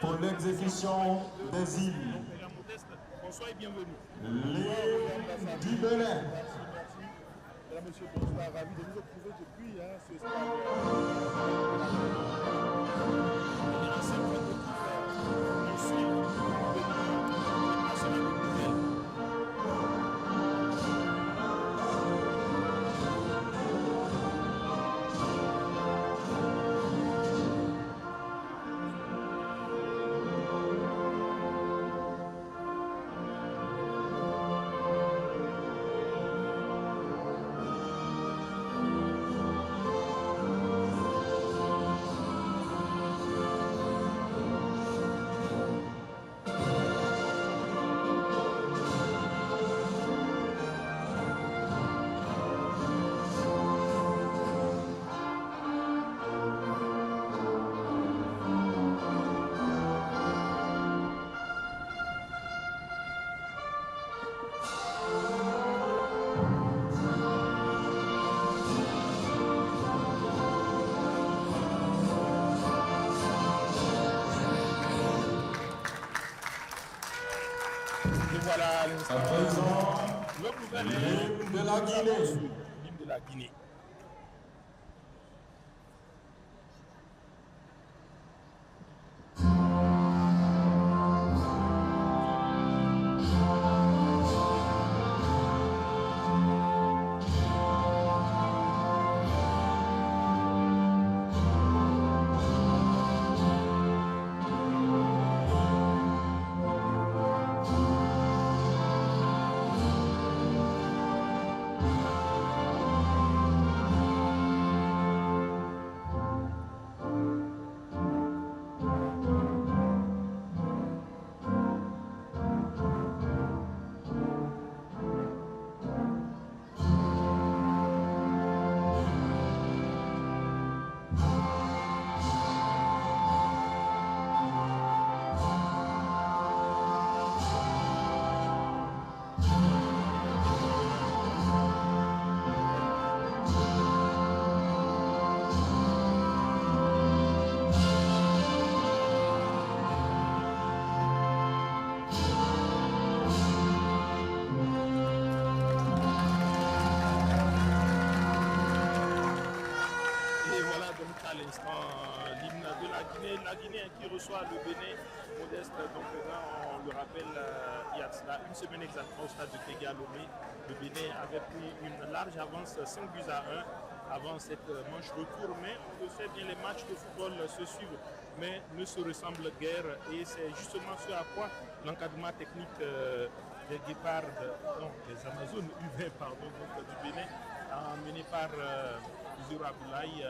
pour l'exécution des îles. Bonsoir et bienvenue. L'île du Bénin. Mesdames, Messieurs, bonsoir, ravi de vous retrouver depuis ce stade. Voilà à présent, l'hymne de la Guinée. L'hymne de la Guinée. La Guinée qui reçoit le Bénin modeste. Donc là, on le rappelle, il y a cela une semaine exactement au stade de Kéga-Lomé. Le Bénin avait pris une large avance 5 buts à 1 avant cette manche retour. Mais on le sait bien, les matchs de football se suivent mais ne se ressemblent guère. Et c'est justement ce à quoi l'encadrement technique des guépards, des Amazones U20 pardon, donc, du Bénin, mené par Zura Aboulaye,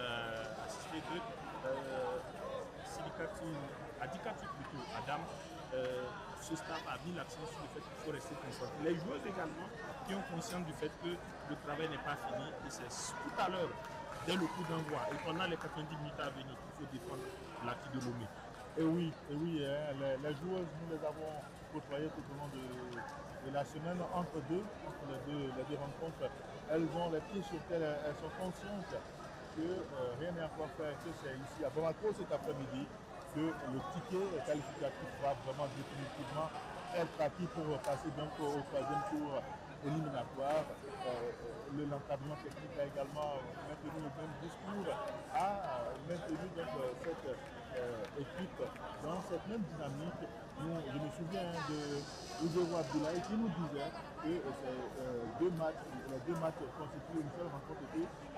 assisté de Adikati plutôt, Adam, ce staff a mis l'accent sur le fait qu'il faut rester concentré. Les joueurs également qui ont conscience du fait que le travail n'est pas fini et c'est tout à l'heure, dès le coup d'envoi et pendant les 90 minutes à venir qu'il faut défendre l'acquis de Lomé. Et oui, les joueuses, nous les avons côtoyées tout au long de la semaine entre les deux rencontres. Elles ont les pieds sur terre, elles sont conscientes que rien n'est encore fait, que c'est ici à Bamako cet après-midi que le ticket qualificatif va vraiment définitivement être acquis pour passer donc au troisième tour éliminatoire. L'encadrement technique a également maintenu le même discours, a maintenu donc cette équipe dans cette même dynamique. Je me souviens de Ouzoro Abdoulaye qui nous disait que les deux matchs constituent une seule rencontre.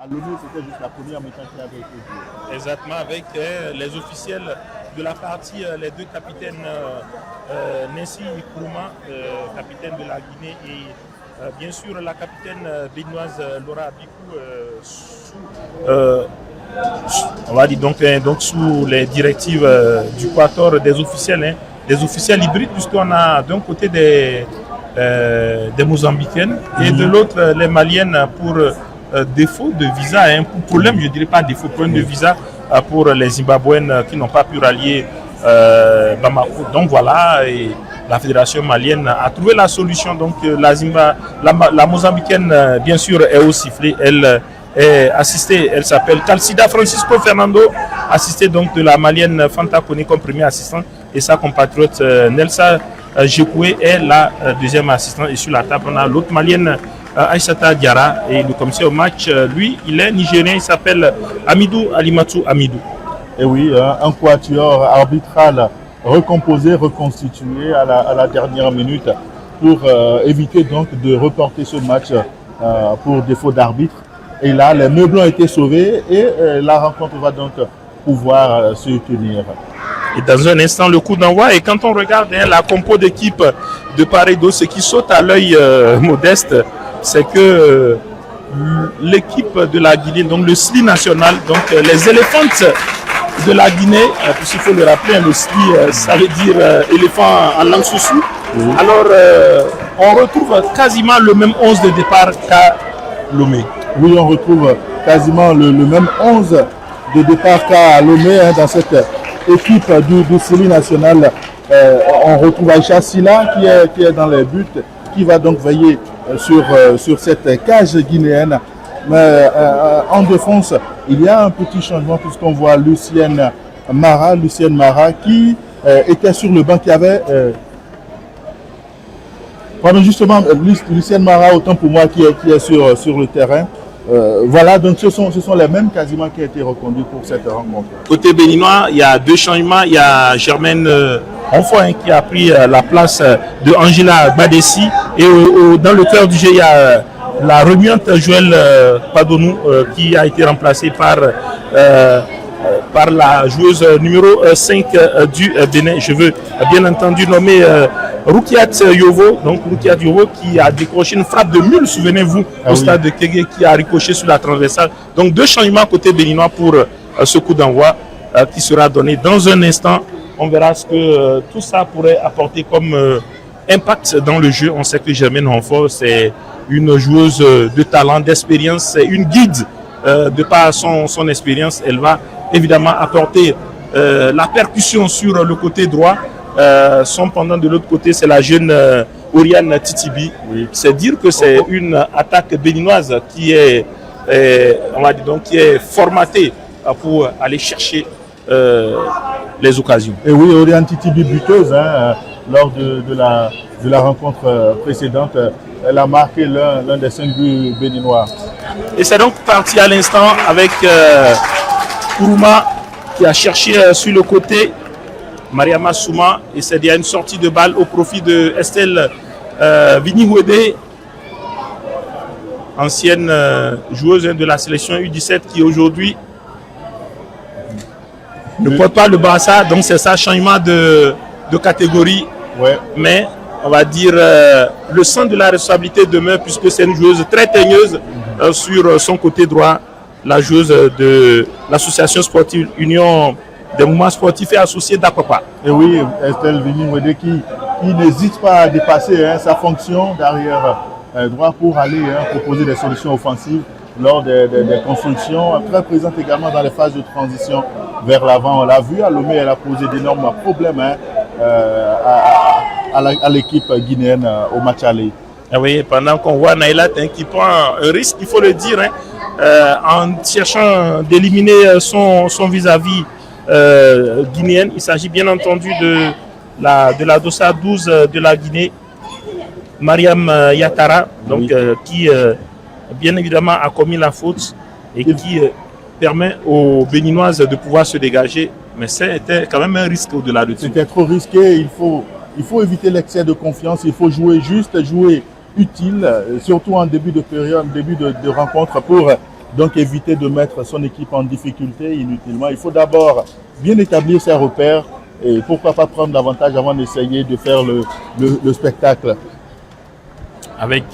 À Lomé, c'était juste la première mi-temps qui avait été jouée. Exactement, avec les officiels de la partie, les deux capitaines Nessi Kourouma, capitaine de la Guinée, et bien sûr la capitaine béninoise Laura Abikou, on va dire donc sous les directives du Quator des officiels hybrides, puisqu'on a d'un côté des Mozambicaines et de l'autre les Maliennes pour défaut de visa, pour problème, je dirais pas défaut, problème de visa pour les Zimbabwéennes qui n'ont pas pu rallier Bamako. Donc voilà, et la fédération malienne a trouvé la solution. Donc la Mozambicaine, bien sûr, est au sifflet. Elle est assistée, elle s'appelle Calcida Francisco Fernando, assistée donc de la Malienne Fanta Kone comme premier assistant, et sa compatriote Nelsa Jekoué est la deuxième assistante. Et sur la table, on a l'autre Malienne Aïssata Diarra, et le commissaire au match, lui, il est nigérien, il s'appelle Amidou Alimatu Amidou. Et oui, un quatuor arbitral recomposé, reconstitué à la dernière minute pour éviter donc de reporter ce match pour défaut d'arbitre. Et là, les meubles ont été sauvés et la rencontre va donc pouvoir se tenir. Et dans un instant, le coup d'envoi. Et quand on regarde la compo d'équipe de Paredo, ce qui saute à l'œil modeste, c'est que l'équipe de la Guinée, donc le SLI national, donc les éléphantes de la Guinée, puisqu'il faut le rappeler, le SLI, ça veut dire éléphant en langue soussou. Alors, on retrouve quasiment le même 11 de départ qu'à Lomé. Oui, on retrouve quasiment le même 11 de départ qu'à Lomé dans cette équipe du SLI national. On retrouve Aïcha Silla qui est dans les buts, qui va donc veiller sur cette cage guinéenne. Mais en défense, il y a un petit changement puisqu'on voit Lucienne Mara qui était sur le banc, qui avait... justement, Lucienne Mara, autant pour moi, qui est sur le terrain. Voilà, donc ce sont les mêmes quasiment qui ont été reconduits pour cette rencontre. Côté béninois, il y a deux changements. Il y a Germaine Onfoy qui a pris la place de Angela Badessi. Et dans le cœur du jeu, il y a la remuante Joël Padonou qui a été remplacée par la joueuse numéro 5 du Bénin. Je veux bien entendu nommer Roukiat Yovo, donc Roukiat Yovo qui a décroché une frappe de mule, souvenez-vous, au stade de Kégué, qui a ricoché sur la transversale. Donc deux changements côté béninois pour ce coup d'envoi qui sera donné dans un instant. On verra ce que tout ça pourrait apporter comme impact dans le jeu. On sait que Germaine Onfoy, c'est une joueuse de talent, d'expérience, c'est une guide de par son expérience. Elle va évidemment apporter la percussion sur le côté droit. Son pendant de l'autre côté, c'est la jeune Oriane Titibi. Oui. C'est dire que c'est une attaque béninoise qui est, on va dire donc, qui est formatée pour aller chercher les occasions. Et oui, Oriane Titibi buteuse, lors de la rencontre précédente, elle a marqué l'un des 5 buts béninois. Et c'est donc parti à l'instant avec Kourouma qui a cherché sur le côté Mariama Souma, et c'est une sortie de balle au profit de Estelle Vini-Houedé, ancienne joueuse de la sélection U17 qui aujourd'hui ne porte pas le brassard, donc c'est ça, changement de catégorie. Ouais. Mais on va dire le sens de la responsabilité demeure puisque c'est une joueuse très teigneuse sur son côté droit, la joueuse de l'association sportive Union des mouvements sportifs et associés d'Akwapa. Et oui, Estelle Vini-Houedé qui n'hésite pas à dépasser sa fonction derrière droit pour aller proposer des solutions offensives lors des constructions, très présente également dans les phases de transition vers l'avant. On l'a vu, à Lomé, elle a posé d'énormes problèmes à l'équipe guinéenne au match aller. Ah oui, pendant qu'on voit Naïlat qui prend un risque, il faut le dire, en cherchant d'éliminer son vis-à-vis guinéenne. Il s'agit bien entendu de la dossa 12 de la Guinée, Mariam Yatara, donc, qui bien évidemment a commis la faute et qui permet aux Béninoises de pouvoir se dégager. Mais c'était quand même un risque au-delà de tout. C'était trop risqué, il faut éviter l'excès de confiance, il faut jouer juste, jouer utile, surtout en début de période, début de rencontre, pour donc éviter de mettre son équipe en difficulté inutilement. Il faut d'abord bien établir ses repères et pourquoi pas prendre davantage avant d'essayer de faire le spectacle. Avec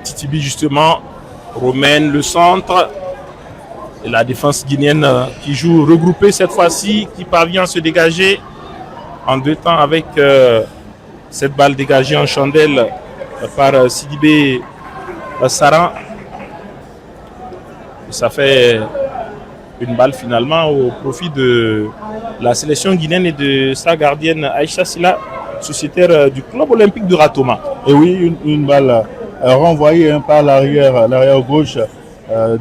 Titibi justement, Romaine le centre, et la défense guinéenne qui joue regroupée cette fois-ci, qui parvient à se dégager en deux temps avec cette balle dégagée en chandelle par Sidibé Saran. Ça fait une balle finalement au profit de la sélection guinéenne et de sa gardienne Aïcha Silla, sociétaire du club olympique de Ratoma. Et oui, une balle renvoyé par l'arrière gauche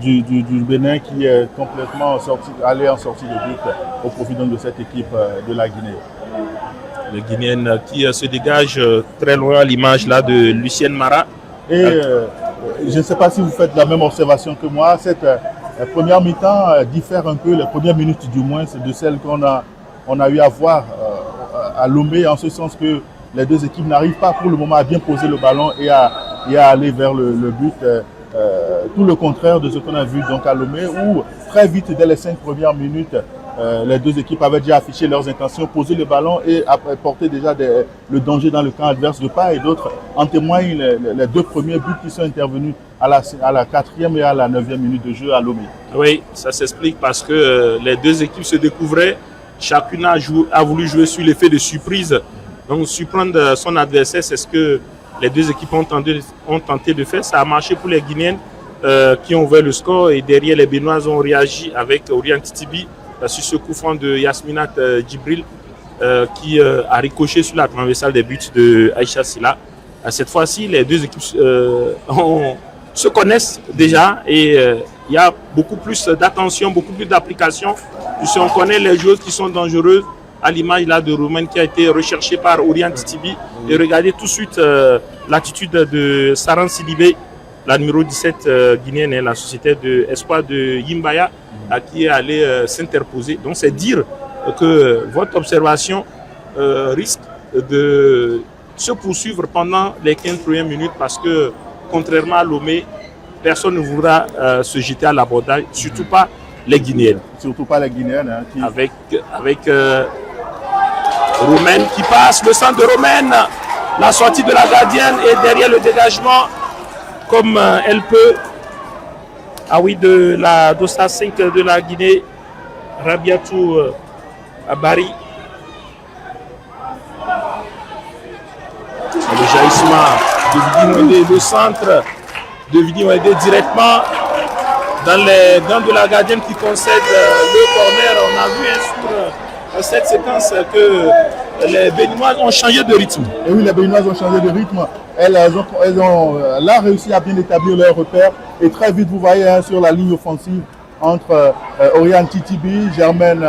du Bénin qui est complètement allé en sortie de but au profit donc de cette équipe de la Guinée. Le Guinéen qui se dégage très loin à l'image là de Lucienne Mara. Et je ne sais pas si vous faites la même observation que moi, cette première mi-temps diffère un peu, les premières minutes du moins, de celles qu'on a eu à voir à Lomé, en ce sens que les deux équipes n'arrivent pas pour le moment à bien poser le ballon et à aller vers le but. Tout le contraire de ce qu'on a vu donc à Lomé, où très vite, dès les 5 premières minutes, les deux équipes avaient déjà affiché leurs intentions, posé le ballon et apporté déjà le danger dans le camp adverse de part et d'autre. En témoignent les deux premiers buts qui sont intervenus à la 4e et à la 9e minute de jeu à Lomé. Oui, ça s'explique parce que les deux équipes se découvraient. Chacune a voulu jouer sur l'effet de surprise. Donc surprendre son adversaire, c'est ce que les deux équipes ont tenté de faire. Ça a marché pour les Guinéennes qui ont ouvert le score et derrière les Béninoises ont réagi avec Oriane Titibi sur ce coup franc de Yasminat Djibril qui a ricoché sur la transversale des buts de Aïcha Silla. Cette fois-ci, les deux équipes se connaissent déjà et il y a beaucoup plus d'attention, beaucoup plus d'application. On connaît les joueuses qui sont dangereuses, à l'image là de Romaine qui a été recherchée par Oriane Titibi. Et regardez tout de suite l'attitude de Saran Sidibé, la numéro 17 guinéenne, la société de espoir de Yimbaya, qui est allée s'interposer. Donc c'est dire que votre observation risque de se poursuivre pendant les 15 premières minutes parce que contrairement à Lomé, personne ne voudra se jeter à l'abordage, surtout pas les Guinéennes. Surtout pas les Guinéennes. Hein, Avec Romaine qui passe, le centre de Romaine, la sortie de la gardienne et derrière le dégagement comme elle peut. Ah oui, de la Dossa 5 de la Guinée, Rabiatou Abari. Le jaillissement de Vidi Mwende, le centre de Vidi Mwende directement dans les dents de la gardienne qui concède le corner. On a vu sur cette séquence que les Béninoises ont changé de rythme. Et oui, les Béninoises ont changé de rythme. Elles ont là réussi à bien établir leur repère. Et très vite, vous voyez sur la ligne offensive entre Oriane Titibi, Germaine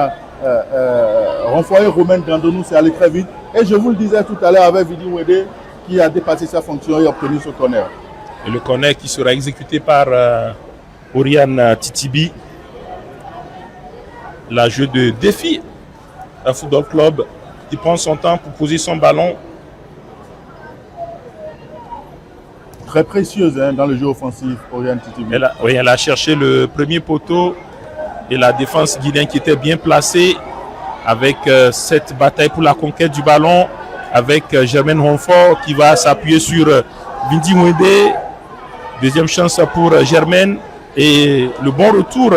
Renfoyer, Romaine Grandonou, c'est allé très vite. Et je vous le disais tout à l'heure avec Vidi Mwende qui a dépassé sa fonction et obtenu ce corner. Et le corner qui sera exécuté par Oriane Titibi, la joueuse de Défi Football Club, qui prend son temps pour poser son ballon. Très précieuse dans le jeu offensif, Oriane Titibi. Elle a cherché le premier poteau et la défense guinéenne qui était bien placée avec cette bataille pour la conquête du ballon, avec Germaine Ronfort qui va s'appuyer sur Vidi Mwende. Deuxième chance pour Germaine et le bon retour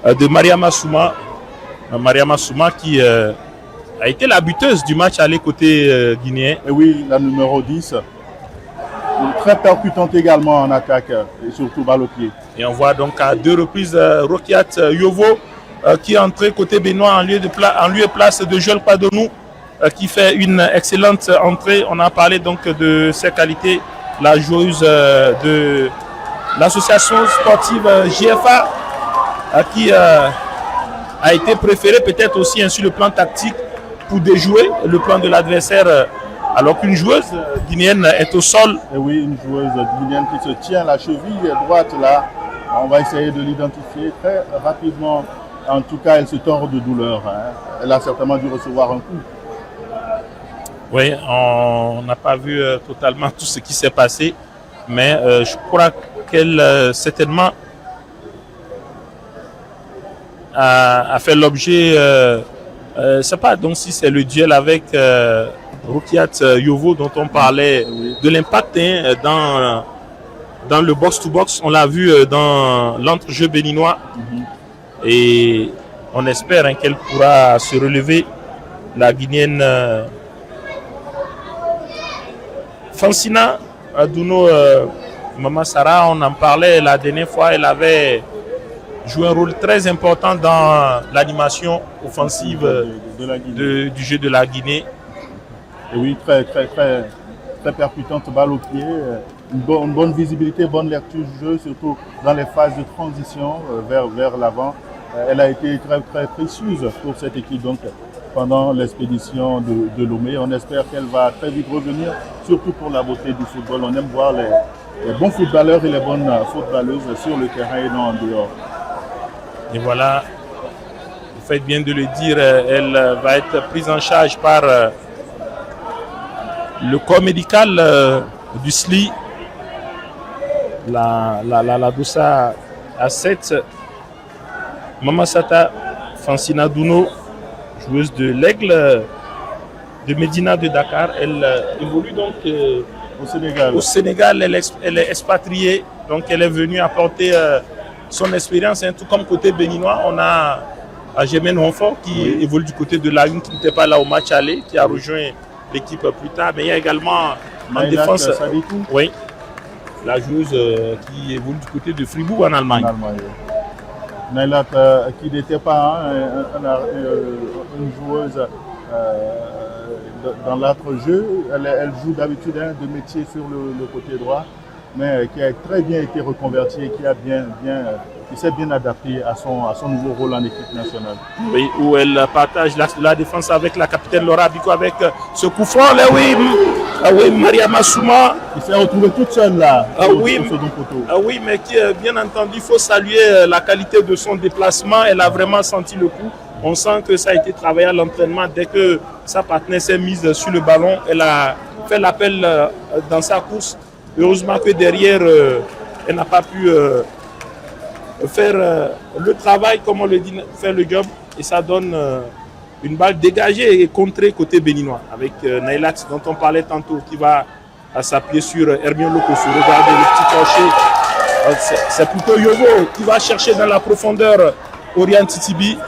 de Mariama Souma. Mariama Souma qui a été la buteuse du match aller côté guinéen. Et oui, la numéro 10. Très percutante également en attaque et surtout balle au pied. Et on voit donc à deux reprises Rokiat Yovo qui est entré côté béninois en lieu et place de Joël Padonou qui fait une excellente entrée. On a parlé donc de ses qualités, la joueuse de l'association sportive GFA qui a été préférée peut-être aussi sur le plan tactique pour déjouer le plan de l'adversaire alors qu'une joueuse guinéenne est au sol. Et oui, une joueuse guinéenne qui se tient la cheville droite là. On va essayer de l'identifier très rapidement. En tout cas, elle se tord de douleur. Elle a certainement dû recevoir un coup. Oui, on n'a pas vu totalement tout ce qui s'est passé, mais je crois qu'elle certainement a fait l'objet, je ne sais pas donc si c'est le duel avec Rokiat Yovo dont on parlait, de l'impact dans le box-to-box. On l'a vu dans l'entrejeu béninois et on espère qu'elle pourra se relever. La Guinéenne Fansina Adouno Mama Sarah, on en parlait la dernière fois, elle avait joué un rôle très important dans l'animation offensive du jeu de la Guinée. Et oui, très très percutante, balle au pied, une bonne visibilité, bonne lecture du jeu, surtout dans les phases de transition vers l'avant. Elle a été très, très précieuse pour cette équipe donc, pendant l'expédition de Lomé. On espère qu'elle va très vite revenir, surtout pour la beauté du football. On aime voir les bons footballeurs et les bonnes footballeuses sur le terrain et non en dehors. Et voilà, vous faites bien de le dire, elle va être prise en charge par le corps médical du SLI, la Dossa A7, Mamasata Fancina Douno, joueuse de l'Aigle de Médina de Dakar. Elle évolue donc au Sénégal. Elle est expatriée, donc elle est venue apporter son expérience, tout comme côté béninois. On a Germaine Honfort qui évolue du côté de la Une, qui n'était pas là au match aller, qui a rejoint l'équipe plus tard. Mais il y a également en défense la joueuse qui évolue du côté de Fribourg en Allemagne. Nailat qui n'était pas une joueuse dans l'autre jeu. Elle joue d'habitude de métier sur le côté droit, mais qui a très bien été reconvertie et qui s'est bien adapté à son nouveau rôle en équipe nationale. Oui, où elle partage la défense avec la capitaine Laura Biko avec ce coup franc là, oui, Maria Massouma. Qui s'est retrouvée toute seule là, oui, mais qui, bien entendu, il faut saluer la qualité de son déplacement. Elle a vraiment senti le coup. On sent que ça a été travaillé à l'entraînement. Dès que sa partenaire s'est mise sur le ballon, elle a fait l'appel dans sa course. Heureusement que derrière, elle n'a pas pu faire le travail, comme on le dit, faire le job. Et ça donne une balle dégagée et contrée côté béninois. Avec Nailat, dont on parlait tantôt, qui va s'appuyer sur Hermione Lokosu. Regardez le petit crochet. C'est plutôt Yovo qui va chercher dans la profondeur Oriane Titibi.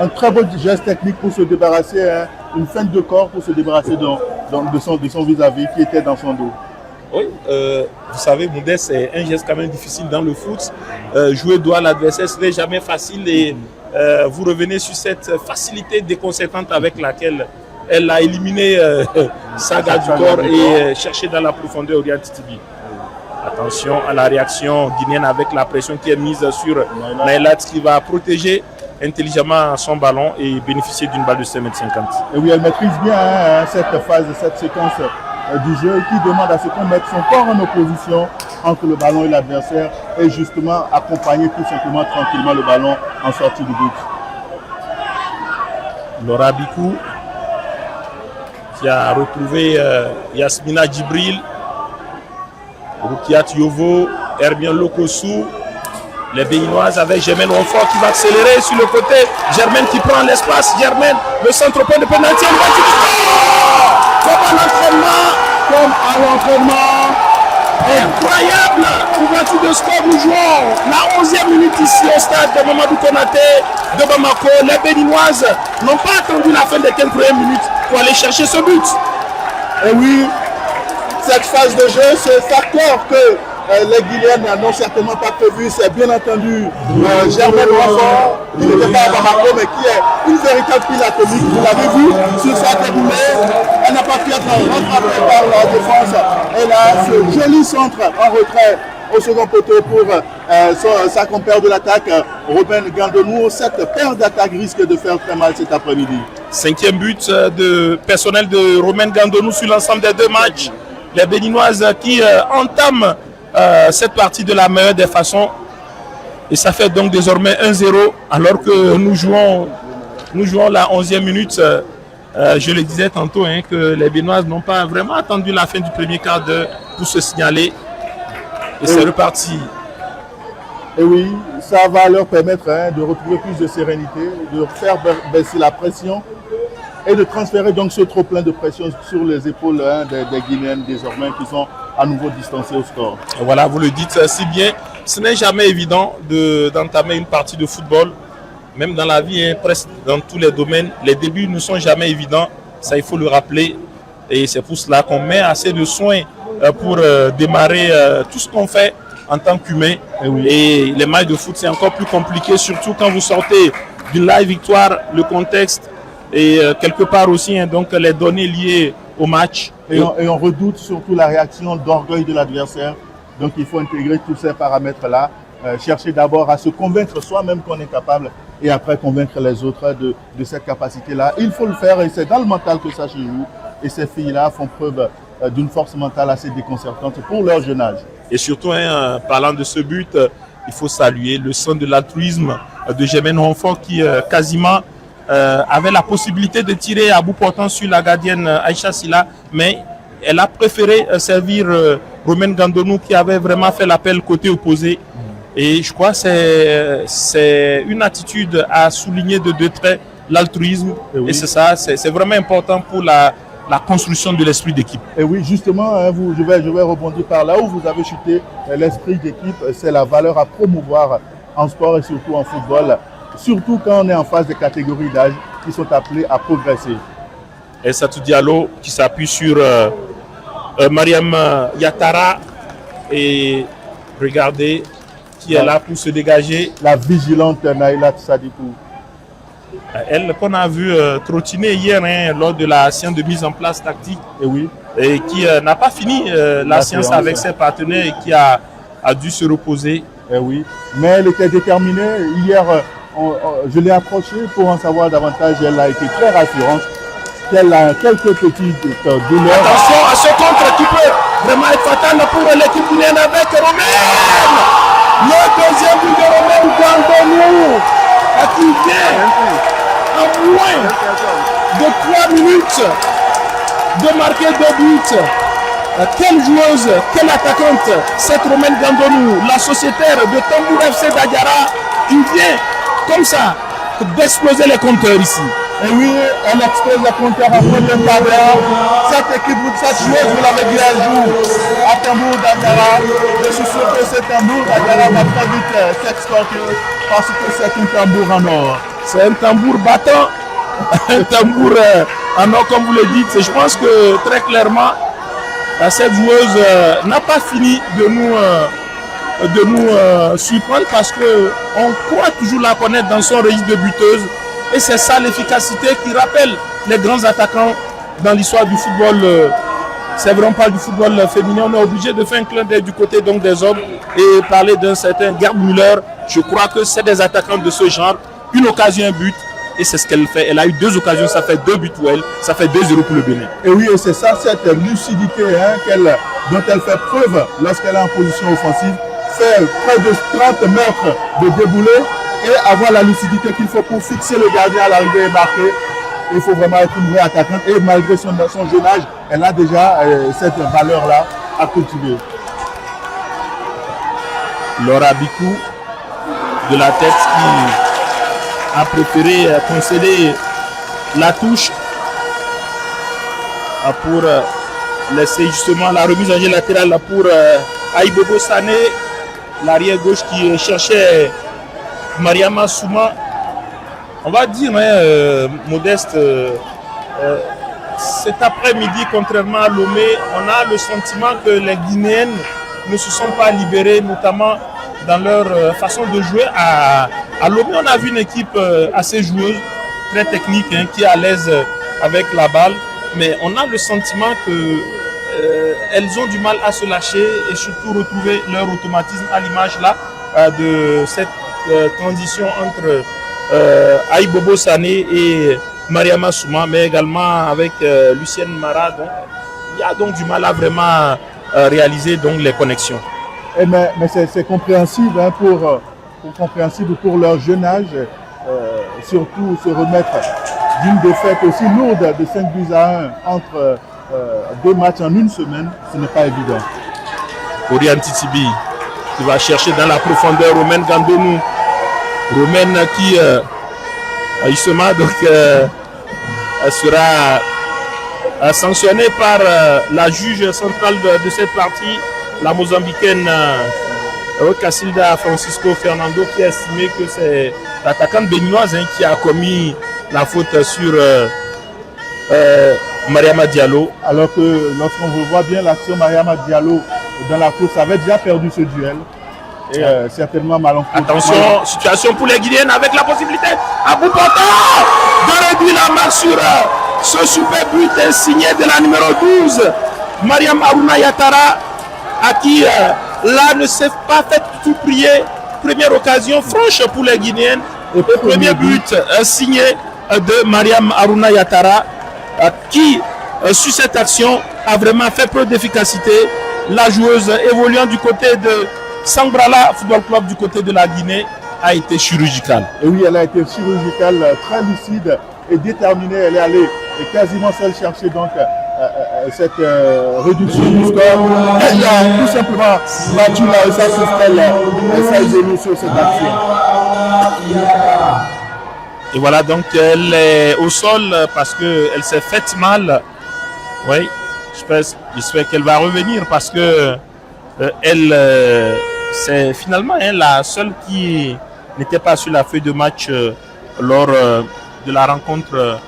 Un très beau geste technique pour se débarrasser, une feinte de corps pour se débarrasser de son vis-à-vis qui était dans son dos. Oui, vous savez, Modeste, c'est un geste quand même difficile dans le foot. Jouer doigt à l'adversaire, ce n'est jamais facile et vous revenez sur cette facilité déconcertante avec laquelle elle a éliminé Saga du corps et cherché dans la profondeur Oriane Titibi. Attention à la réaction guinéenne avec la pression qui est mise sur Nailat qui va protéger intelligemment son ballon et bénéficier d'une balle de 5,50 m. Et oui, elle maîtrise bien cette phase, cette séquence du jeu qui demande à ce qu'on mette son corps en opposition entre le ballon et l'adversaire et justement accompagner tout simplement tranquillement le ballon en sortie du but. Laura Bikou qui a retrouvé Yasmina Djibril, Rukiat Yovo, Hermione Lokosu. Les Béninoises avec Germaine Honfort qui va accélérer sur le côté. Germaine qui prend l'espace. Germaine, le centre-point de pénalty. Comme à l'entraînement. Incroyable. Ouverture de score, nous jouons la 11e minute ici au stade de Mamadou Konaté de Bamako. Les Béninoises n'ont pas attendu la fin des 15 premières minutes pour aller chercher ce but. Et oui, cette phase de jeu, ce facteur que les Guinéennes n'ont certainement pas prévu, c'est bien entendu Germaine Honfort, qui n'était pas à Bamako, mais qui est une véritable pile atomique. Vous l'avez vu sur sa déroulée, elle n'a pas pu être rattrapée par la défense. Elle a ce joli centre en retrait au second poteau pour sa compère de l'attaque, Robin Gandonou. Cette paire d'attaques risque de faire très mal cet après-midi. 5e but personnel de Robin Gandonou sur l'ensemble des deux matchs. Les Béninoises qui entament cette partie de la meilleure des façons et ça fait donc désormais 1-0 alors que nous jouons la 11e minute. Je le disais tantôt que les Béninoises n'ont pas vraiment attendu la fin du premier quart d'heure pour se signaler et c'est reparti. Et oui, ça va leur permettre de retrouver plus de sérénité, de faire baisser la pression et de transférer donc ce trop plein de pression sur les épaules des Guinéennes désormais qui sont à nouveau distancées au score. Voilà, vous le dites si bien. Ce n'est jamais évident d'entamer une partie de football, même dans la vie, presque dans tous les domaines. Les débuts ne sont jamais évidents, ça il faut le rappeler. Et c'est pour cela qu'on met assez de soins pour démarrer tout ce qu'on fait en tant qu'humain. Et les matchs de foot, c'est encore plus compliqué, surtout quand vous sortez d'une live victoire, le contexte et quelque part aussi donc les données liées au match. Et on redoute surtout la réaction d'orgueil de l'adversaire. Donc il faut intégrer tous ces paramètres-là, chercher d'abord à se convaincre soi-même qu'on est capable et après convaincre les autres de cette capacité-là. Il faut le faire et c'est dans le mental que ça se joue. Et ces filles-là font preuve d'une force mentale assez déconcertante pour leur jeune âge. Et surtout, parlant de ce but, il faut saluer le sens de l'altruisme de Germaine Ronfort qui quasiment avait la possibilité de tirer à bout portant sur la gardienne Aïcha Silla, mais elle a préféré servir Romaine Gandonou qui avait vraiment fait l'appel côté opposé. Et je crois que c'est une attitude à souligner de deux traits, l'altruisme. Et c'est ça, c'est vraiment important pour la construction de l'esprit d'équipe. Et oui, justement, hein, je vais rebondir par là où vous avez chuté. L'esprit d'équipe, c'est la valeur à promouvoir en sport et surtout en football, surtout quand on est en phase de catégories d'âge qui sont appelées à progresser. Et Satou Diallo qui s'appuie sur Mariam Yatara et regardez qui est là pour se dégager. La vigilante Naïla Sadikou. Elle qu'on a vu trottiner hier lors de la séance de mise en place tactique et qui n'a pas fini la séance avec ses partenaires et qui a dû se reposer. Et oui, mais elle était déterminée. Hier, je l'ai approchée pour en savoir davantage. Elle a été très rassurante. Elle a quelques petites douleurs. Attention à ce contre qui peut vraiment être fatal pour l'équipe guinéenne avec Romaine. Le deuxième but de Romaine Gandonou qui vient en moins de 3 minutes de marquer 2 buts. Quelle joueuse, quelle attaquante, cette Romaine Gandonou, la sociétaire de Tambour FC d'Adiara, qui vient comme ça d'exploser les compteurs ici. Et oui, elle explose les compteurs après le quart. Cette équipe, cette joueuse, vous l'avez dit un jour à Tambour d'Adiara. Je suis sûr que ce Tambour d'Adiara va très vite s'exporter parce que c'est un tambour en or. C'est un tambour battant, un tambour en or comme vous le dites. Je pense que très clairement, cette joueuse n'a pas fini de nous surprendre parce qu'on croit toujours la connaître dans son registre de buteuse. Et c'est ça l'efficacité qui rappelle les grands attaquants dans l'histoire du football. C'est vraiment pas du football féminin. On est obligé de faire un clin d'œil du côté donc des hommes et parler d'un certain Gerd Müller. Je crois que c'est des attaquants de ce genre. Une occasion, un but. Et c'est ce qu'elle fait. Elle a eu 2 occasions, ça fait 2 buts pour elle. Ça fait 2-0 pour le Bénin. Et oui, et c'est ça, cette lucidité dont elle fait preuve lorsqu'elle est en position offensive. Faire près de 30 mètres de déboulé et avoir la lucidité qu'il faut pour fixer le gardien à l'arrivée et marquer. Il faut vraiment être une vraie attaquante. Et malgré son jeune âge, elle a déjà cette valeur-là à cultiver. Laura Bikou, de la tête, qui a préféré concéder la touche pour laisser justement la remise en jeu latérale pour Aïbobo Sané, l'arrière gauche qui cherchait Mariama Souma. On va dire, Modeste, cet après-midi, contrairement à Lomé, on a le sentiment que les Guinéennes ne se sont pas libérées, notamment dans leur façon de jouer. À Lomé, on a vu une équipe assez joueuse, très technique, qui est à l'aise avec la balle. Mais on a le sentiment qu'elles ont du mal à se lâcher et surtout retrouver leur automatisme à l'image là de cette transition entre Aïbobo Sané et Mariama Souma, mais également avec Lucienne Mara. Donc, il y a donc du mal à vraiment réaliser donc, les connexions. Mais c'est compréhensible, compréhensible pour leur jeune âge, surtout se remettre d'une défaite aussi lourde de 5-1 entre 2 matchs en une semaine, ce n'est pas évident. Oriane Titibi qui va chercher dans la profondeur Romaine Gandonou. Romaine qui justement donc, sera sanctionnée par la juge centrale de cette partie, la Mozambicaine Cacilda Francisco Fernando, qui a estimé que c'est l'attaquante béninoise qui a commis la faute sur Mariama Diallo. Alors que lorsqu'on voit bien l'action, Mariama Diallo dans la course avait déjà perdu ce duel. Et certainement malencontreux. Attention, situation pour les Guinéennes avec la possibilité à bout portant de réduire la marque sur Ce super but est signé de la numéro 12, Mariam Aruna Yatara, à qui là ne s'est pas fait tout prier. Première occasion franche pour les Guinéennes. Premier but signé de Mariam Aruna Yatara, qui sur cette action a vraiment fait preuve d'efficacité. La joueuse évoluant du côté de Sangrala Football Club du côté de la Guinée a été chirurgicale. Et oui, elle a été chirurgicale, très lucide et déterminée. Elle est allée quasiment seule chercher donc cette réduction du score. Elle a tout simplement battu la USA Saïzénou sur cette action. Et voilà, donc elle est au sol parce qu'elle s'est faite mal. Oui, j'espère qu'elle va revenir parce que elle, c'est finalement la seule qui n'était pas sur la feuille de match lors de la rencontre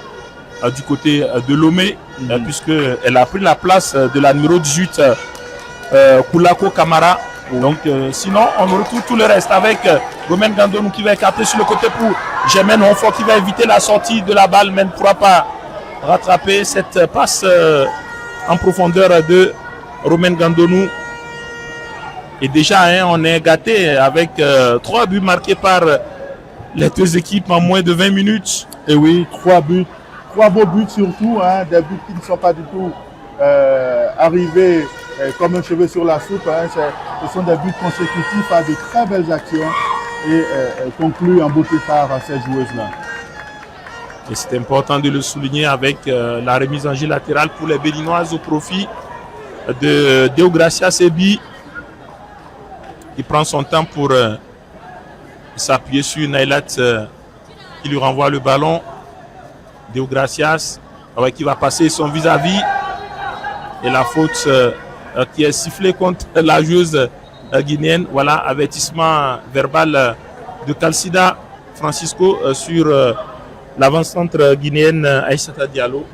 du côté de Lomé, puisqu'elle a pris la place de la numéro 18, Koulako Kamara. Donc sinon, on retrouve tout le reste avec Romain Gandonou qui va écarter sur le côté pour Germaine Honfort qui va éviter la sortie de la balle, mais ne pourra pas rattraper cette passe en profondeur de Romain Gandonou. Et déjà, on est gâté avec 3 buts marqués par les deux équipes en moins de 20 minutes. Et oui, 3 buts. 3 beaux buts surtout, des buts qui ne sont pas du tout arrivés comme un cheveu sur la soupe. Ce sont des buts consécutifs à de très belles actions et conclus en beauté par ces joueuses-là. Et c'est important de le souligner avec la remise en jeu latérale pour les Béninoises au profit de Deogracia Sebi, qui prend son temps pour s'appuyer sur Nailat qui lui renvoie le ballon. Deogracias qui va passer son vis-à-vis et la faute qui est sifflée contre la joueuse guinéenne. Voilà, avertissement verbal de Kalsida Francisco sur l'avant-centre guinéenne Aïssata Diallo.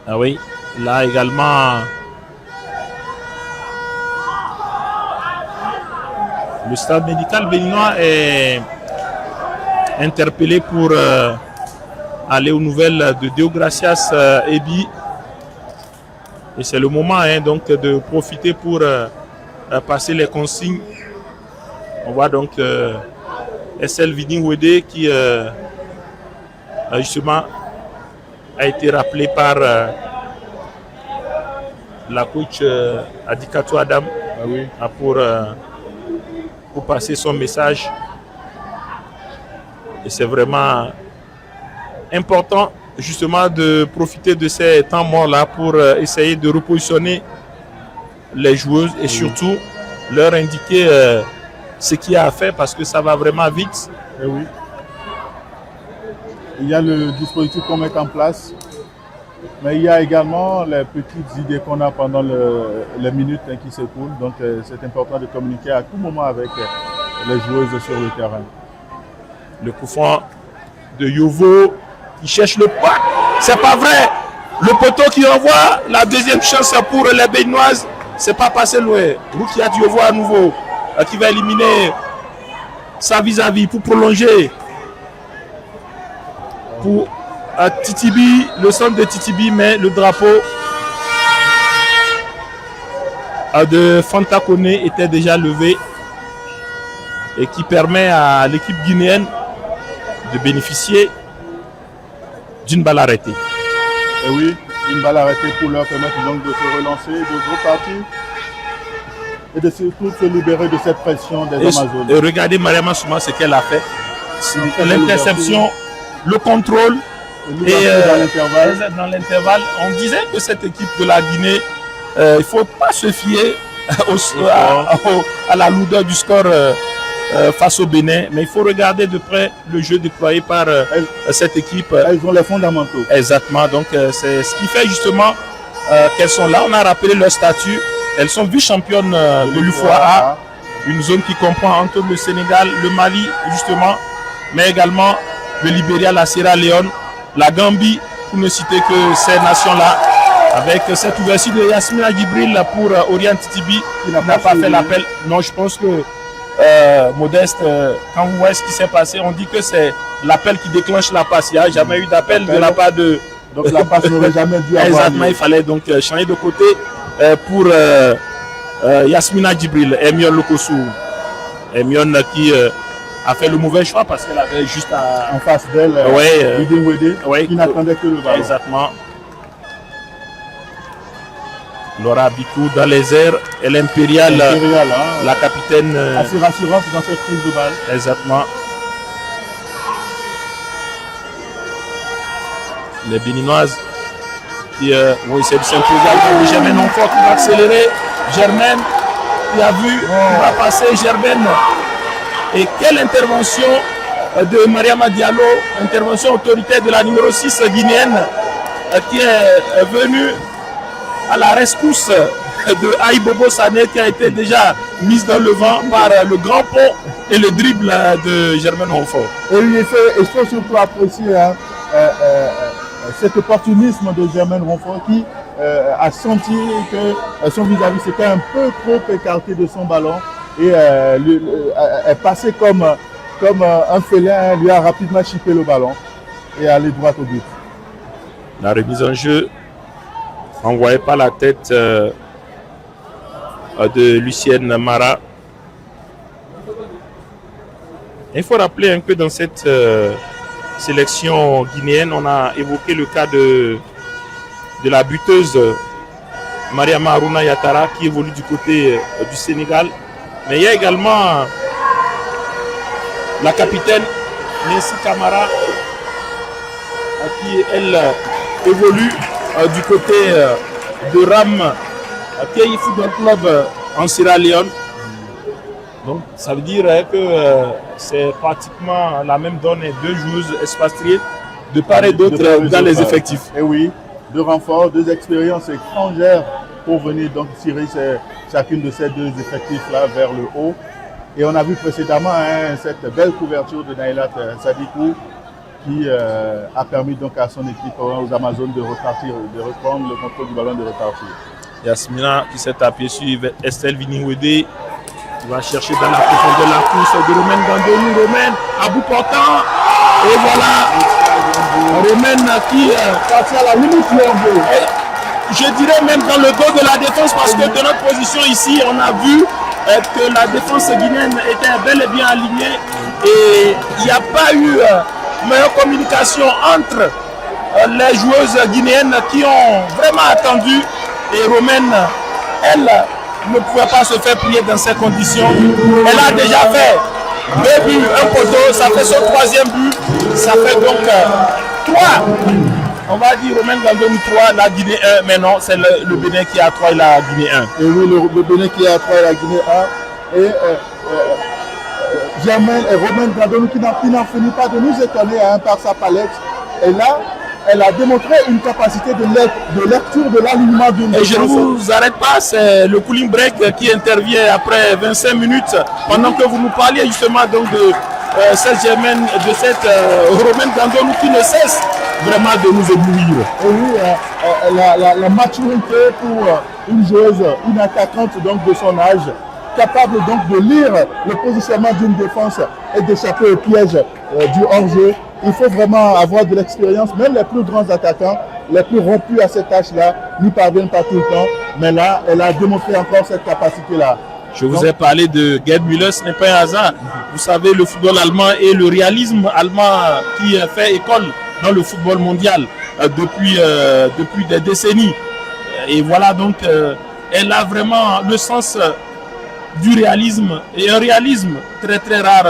Ah oui, là également le stade médical béninois est interpellé pour aller aux nouvelles de Deogracias Ebi. Et c'est le moment donc de profiter pour passer les consignes. On voit donc SL Vini Wede qui justement a été rappelé par la coach Adikato Adam pour passer son message. Et c'est vraiment important justement de profiter de ces temps morts là pour essayer de repositionner les joueuses et surtout leur indiquer ce qu'il y a à faire parce que ça va vraiment vite. Et oui. Il y a le dispositif qu'on met en place, mais il y a également les petites idées qu'on a pendant les minutes qui s'écoulent. Donc c'est important de communiquer à tout moment avec les joueuses sur le terrain. Le coup franc de Yovo qui cherche le pas. C'est pas vrai. Le poteau qui envoie la deuxième chance pour les Béninoises. C'est pas passé loin. Roukia Yovo à nouveau qui va éliminer sa vis-à-vis pour prolonger. Pour Titibi, le centre de Titibi, mais le drapeau de Fanta Kone était déjà levé et qui permet à l'équipe guinéenne de bénéficier d'une balle arrêtée. Et oui, une balle arrêtée pour leur permettre donc de se relancer, de repartir et de surtout se libérer de cette pression des Amazones. Et regardez Mariama Souma ce qu'elle a fait. L'interception, le contrôle et dans l'intervalle. On disait que cette équipe de la Guinée, il ne faut pas se fier à la lourdeur du score face au Bénin, mais il faut regarder de près le jeu déployé par cette équipe. Elles ont les fondamentaux. Exactement, donc c'est ce qui fait justement qu'elles sont là. On a rappelé leur statut. Elles sont vice-championnes de l'UFOA, une zone qui comprend entre le Sénégal, le Mali justement, mais également le Libéria, la Sierra Leone, la Gambie, pour ne citer que ces nations-là. Avec cette ouverture de Yasmina Djibril pour Orient Tibi, qui n'a pas fait l'appel. Non, je pense que Modeste, quand vous voyez ce qui s'est passé, on dit que c'est l'appel qui déclenche la passe. Il n'y a jamais eu d'appel de la part de... Donc la passe n'aurait jamais dû avoir Exactement, lieu. il fallait donc changer de côté pour Yasmina Djibril, Emion Lokosu. Emion qui a fait le mauvais choix parce qu'elle avait juste à... En face d'elle, Bidin Wede, ouais, qui n'attendait que le ballon. Exactement. Laura Bikou dans les airs, et l'Impériale, la capitaine. Assez rassurante dans cette prise de balle. Exactement. Les Béninoises qui vont essayer de s'imposer. Germaine Onfort qui va accélérer. Germaine qui a vu, qui va passer. Germaine. Et quelle intervention de Mariama Diallo, intervention autoritaire de la numéro 6 guinéenne qui est venue à la rescousse de Aïbobo Sané qui a été déjà mise dans le vent par le grand pont et le dribble de Germaine Onfort. Et il faut surtout apprécier cet opportunisme de Germaine Ronfort qui a senti que son vis-à-vis s'était un peu trop écarté de son ballon et est passé comme un félin, lui a rapidement chippé le ballon et allé droit au but. La remise en jeu envoyée par la tête de Lucienne Mara. Il faut rappeler un peu dans cette sélection guinéenne, on a évoqué le cas de la buteuse Mariama Aruna Yatara qui évolue du côté du Sénégal. Mais il y a également la capitaine Nancy Camara qui, elle, évolue du côté de RAM Kei Football Club en Sierra Leone. Donc ça veut dire que c'est pratiquement la même donne et deux joueuses expatriées de part et d'autre dans les effectifs. Et oui, deux renforts, deux expériences étrangères pour venir donc tirer chacune de ces deux effectifs-là vers le haut. Et on a vu précédemment cette belle couverture de Naïlat Sadikou qui a permis donc à son équipe aux Amazones de repartir, de reprendre le contrôle du ballon, de repartir. Yasmina qui s'est appuyée sur Estelle Viniwede. Il va chercher dans la profondeur la course de Romaine Gandonou. Romaine à bout portant. Et voilà. Romaine qui parti à la limite je dirais même dans le dos de la défense parce que de notre position ici, on a vu que la défense guinéenne était bel et bien alignée. Et il n'y a pas eu meilleure communication entre les joueuses guinéennes qui ont vraiment attendu. Et Romaine, elle, ne pouvait pas se faire plier dans ces conditions. Elle a déjà fait 2 buts, un poteau, ça fait son 3e but. Ça fait donc 3. On va dire Romaine Gandonou 3, la Guinée 1, mais non, c'est le Bénin qui est à 3 et la Guinée 1. Et oui, le Bénin qui est à 3 et la Guinée 1. Et Germaine et Romaine Gandonou qui n'en finit pas de nous étonner par sa palette. Et là, elle a démontré une capacité de lecture de l'alignement d'une défense. Et je ne vous arrête pas, c'est le cooling break qui intervient après 25 minutes, pendant que vous nous parliez justement donc de cette Germaine, de cette Romaine Gandonou qui ne cesse vraiment de nous éblouir. Et oui, la maturité pour une joueuse, une attaquante donc de son âge, capable donc de lire le positionnement d'une défense et d'échapper au piège du hors-jeu. Il faut vraiment avoir de l'expérience. Même les plus grands attaquants, les plus rompus à cette tâche-là, n'y parviennent pas tout le temps. Mais là, elle a démontré encore cette capacité-là. Je vous ai parlé de Gerd Müller, ce n'est pas un hasard. Vous savez, le football allemand et le réalisme allemand qui fait école dans le football mondial depuis des décennies. Et voilà donc, elle a vraiment le sens du réalisme et un réalisme très très rare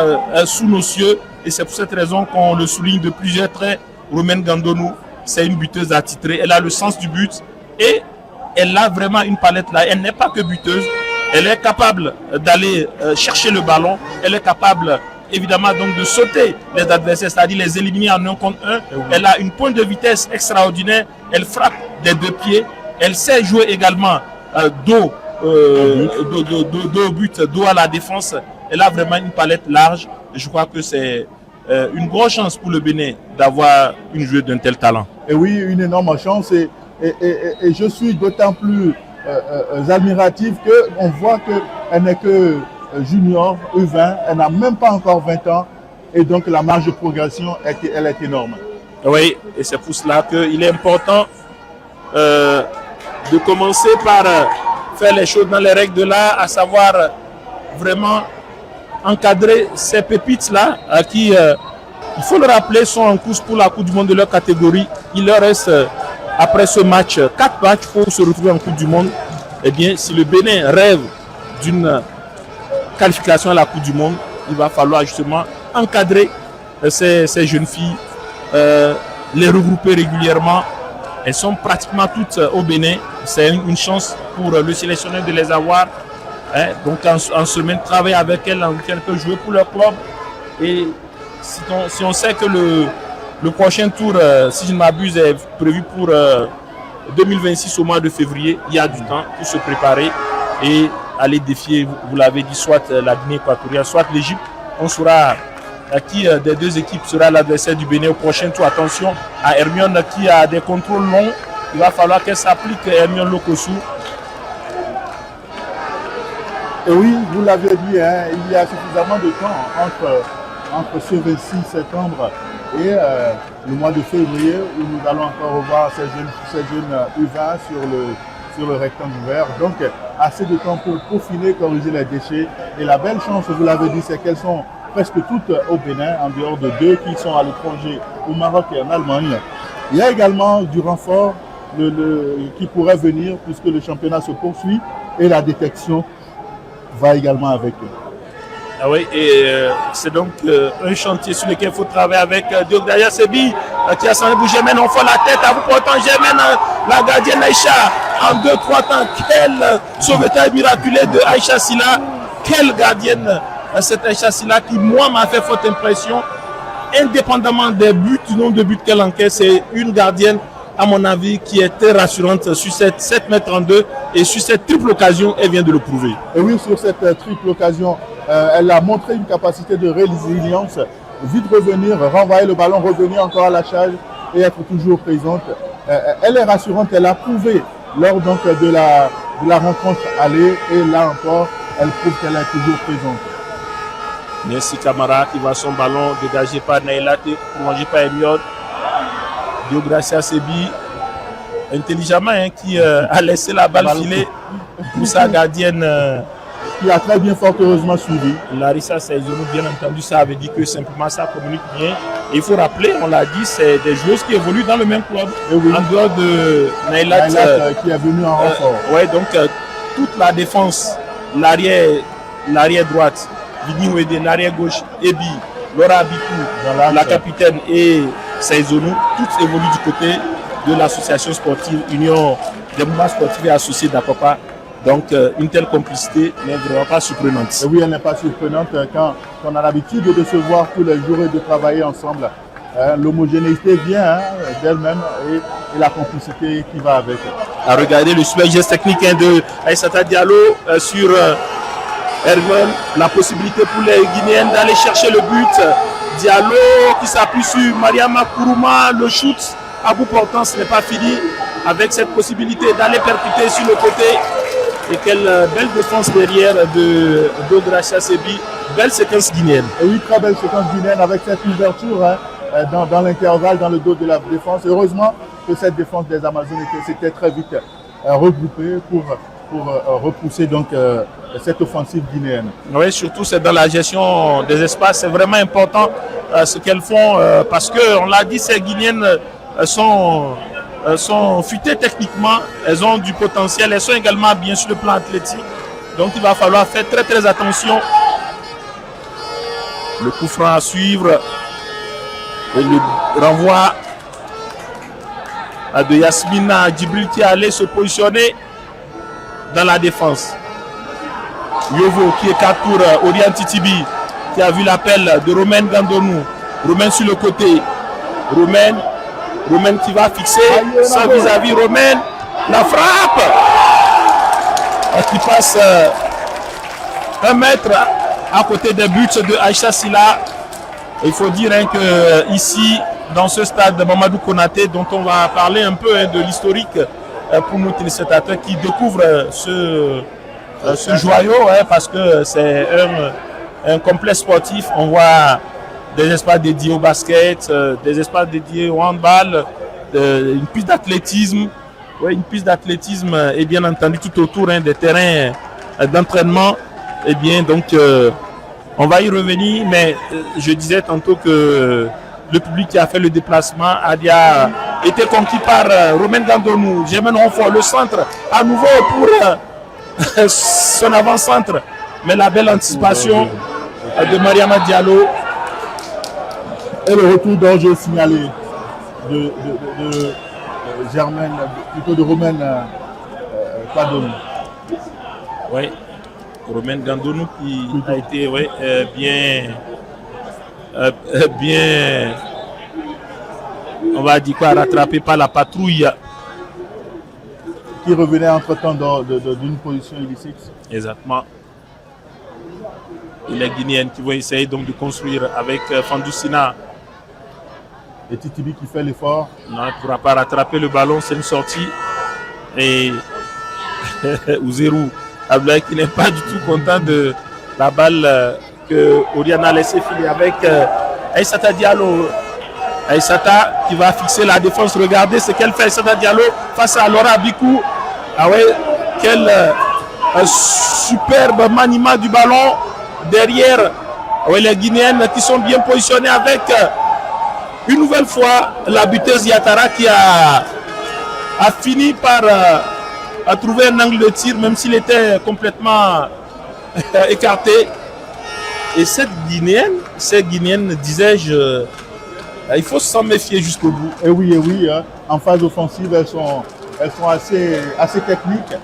sous nos cieux. Et c'est pour cette raison qu'on le souligne de plusieurs traits. Romaine Gandonou, c'est une buteuse attitrée. Elle a le sens du but et elle a vraiment une palette là. Elle n'est pas que buteuse. Elle est capable d'aller chercher le ballon. Elle est capable évidemment donc de sauter les adversaires, c'est-à-dire les éliminer en 1 contre 1. Elle a une pointe de vitesse extraordinaire. Elle frappe des 2 pieds. Elle sait jouer également dos au but, dos à la défense. Elle a vraiment une palette large. Je crois que c'est une grosse chance pour le Bénin d'avoir une joueuse d'un tel talent. Et oui, une énorme chance. Et je suis d'autant plus admiratif qu'on voit qu'elle n'est que junior, U20, elle n'a même pas encore 20 ans et donc la marge de progression, elle est énorme. Oui, et c'est pour cela qu'il est important de commencer par faire les choses dans les règles de l'art, à savoir vraiment encadrer ces pépites-là qui, il faut le rappeler, sont en course pour la Coupe du Monde de leur catégorie. Il leur reste, après ce match, 4 matchs pour se retrouver en Coupe du Monde. Eh bien, si le Bénin rêve d'une qualification à la Coupe du Monde, il va falloir justement encadrer ces jeunes filles, les regrouper régulièrement. Elles sont pratiquement toutes au Bénin. C'est une chance pour le sélectionneur de les avoir. Donc en semaine, travailler avec elles, en week-end, jouer pour leur club. Et si on sait que le prochain tour, si je ne m'abuse, est prévu pour 2026 au mois de février, il y a du temps pour se préparer et aller défier, vous l'avez dit, soit la Guinée équatoriale, soit l'Égypte. On saura qui des deux équipes sera l'adversaire du Bénin au prochain tour. Attention à Hermione qui a des contrôles longs. Il va falloir qu'elle s'applique, Hermione Lokosu. Et oui, vous l'avez dit, hein, il y a suffisamment de temps entre ce 26 septembre et le mois de février où nous allons encore revoir ces jeunes U20 sur le rectangle vert. Donc, assez de temps pour peaufiner, corriger les déchets. Et la belle chance, vous l'avez dit, c'est qu'elles sont presque toutes au Bénin, en dehors de 2 qui sont à l'étranger, au Maroc et en Allemagne. Il y a également du renfort qui pourrait venir puisque le championnat se poursuit et la détection va également avec eux. Ah oui, et c'est donc un chantier sur lequel il faut travailler avec Deogracia Sebi qui a son bout Germaine, on fait la tête à vous portant Germaine, la gardienne Aïcha, en 2-3 temps. Quel sauvetage miraculeux de Aïcha Silla, quelle gardienne cette Aïcha Silla qui, moi, m'a fait forte impression, indépendamment des buts, du nombre de buts qu'elle encaisse. C'est une gardienne, à mon avis, qui était rassurante sur cette 7m32 et sur cette triple occasion, elle vient de le prouver. Et oui, sur cette triple occasion, elle a montré une capacité de résilience, vite revenir, renvoyer le ballon, revenir encore à la charge et être toujours présente. Elle est rassurante, elle a prouvé lors donc de la rencontre aller et là encore, elle prouve qu'elle est toujours présente. Merci Camara qui va son ballon dégagé par Naïla, prolongé par Emion. Deogracia Sebi, intelligemment, qui a laissé la balle filer pour sa gardienne. Qui a très bien, fort heureusement suivi. Larissa Saizonou, bien entendu, ça veut dire que simplement ça communique bien. Et il faut rappeler, on l'a dit, c'est des joueuses qui évoluent dans le même club. Oui. En dehors de Naïla qui est venu en renfort. Ouais, donc toute la défense, l'arrière droite, Vini Ouede, l'arrière gauche, Ebi, Laura Abikou, la capitaine et Saizonou, toutes évoluent du côté de l'association sportive Union des mouvements sportifs et associés d'Apapa. Donc une telle complicité n'est vraiment pas surprenante. Et oui, elle n'est pas surprenante quand on a l'habitude de se voir tous les jours et de travailler ensemble. L'homogénéité vient d'elle-même et la complicité qui va avec. À regarder le super geste technique de Aïssata Diallo sur Herman, la possibilité pour les Guinéennes d'aller chercher le but. Diallo qui s'appuie sur Mariama Kourouma, le shoot à bout portant, ce n'est pas fini avec cette possibilité d'aller percuter sur le côté. Et quelle belle défense derrière de Deogracia Sebi, belle séquence guinéenne. Et oui, très belle séquence guinéenne avec cette ouverture dans l'intervalle, dans le dos de la défense. Heureusement que cette défense des Amazones s'était très vite regroupée pour repousser donc cette offensive guinéenne. Oui, surtout c'est dans la gestion des espaces, c'est vraiment important ce qu'elles font parce que on l'a dit, ces Guinéennes sont futées techniquement, elles ont du potentiel, elles sont également bien sur le plan athlétique, donc il va falloir faire très très attention. Le coup franc à suivre et le renvoi de Yasmina Djibril qui allait se positionner dans la défense. Yovo qui écarte pour Orient Titibi qui a vu l'appel de Romaine Gandonou. Romaine sur le côté. Romaine qui va fixer son vis-à-vis. Romaine, la frappe qui passe 1 mètre à côté des buts de Aïcha Silla. Il faut dire que ici, dans ce stade de Mamadou Konaté, dont on va parler un peu de l'historique pour nos téléspectateurs qui découvrent ce joyau, hein, parce que c'est un complexe sportif. On voit des espaces dédiés au basket, des espaces dédiés au handball, une piste d'athlétisme, une piste d'athlétisme et bien entendu tout autour des terrains d'entraînement. Et bien donc on va y revenir, mais je disais tantôt que le public qui a fait le déplacement a été conquis par Romain Gandonou, Germaine Ronfort, le centre à nouveau pour son avant-centre, mais la belle anticipation de Mariama Diallo. Et le retour d'enjeu signalé de Germaine, plutôt de Romain Gandonou. Oui, Romain Gandonou qui a été bien, on va dire quoi, rattrapé par la patrouille. Qui revenait entre-temps d'une position illicite. Exactement. Et les Guinéennes qui vont essayer donc de construire avec Fandoussina. Et Titibi qui fait l'effort. Non, il ne pourra pas rattraper le ballon, c'est une sortie. Et Ouzerou Abdoulaye qui n'est pas du tout content de la balle que Oriana a laissé filer avec Aïssata Diallo. Aïssata qui va fixer la défense. Regardez ce qu'elle fait, Aïssata Diallo, face à Laura Bikou. Ah ouais, quel superbe maniement du ballon derrière. Ah ouais, les Guinéennes qui sont bien positionnées avec une nouvelle fois la buteuse Yatara qui a fini par trouver un angle de tir, même s'il était complètement écarté. Et cette Guinéenne, disais-je, il faut s'en méfier jusqu'au bout. Et oui, hein. En phase offensive, elles sont assez techniques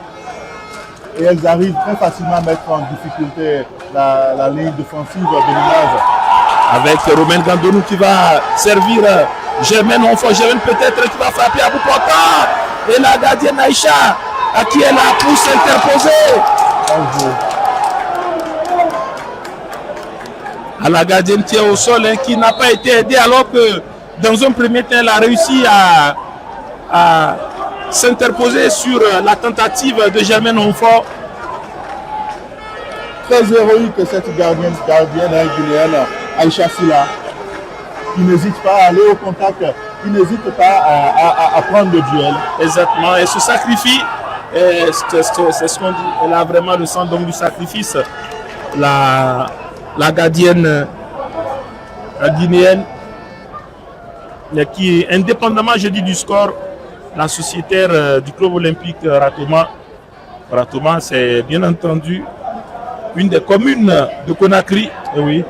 et elles arrivent très facilement à mettre en difficulté la ligne défensive béninoise. Avec Romain Gandonou qui va servir Germaine Ronfort, Germaine peut-être qui va frapper à bout portant. Et la gardienne Aïcha, à qui elle a pour s'interposer. À la gardienne qui est au sol, qui n'a pas été aidée alors que dans un premier temps, elle a réussi à s'interposer sur la tentative de Germaine Ronfort. Très héroïque cette gardienne guinéenne, Aïcha Silla, qui n'hésite pas à aller au contact, qui n'hésite pas à prendre le duel. Exactement, elle se sacrifie, c'est ce qu'on dit, elle a vraiment le sens donc du sacrifice. La gardienne guinéenne, qui, indépendamment, je dis, du score, la sociétaire du club olympique Ratoma, c'est bien entendu une des communes de Conakry. Et oui,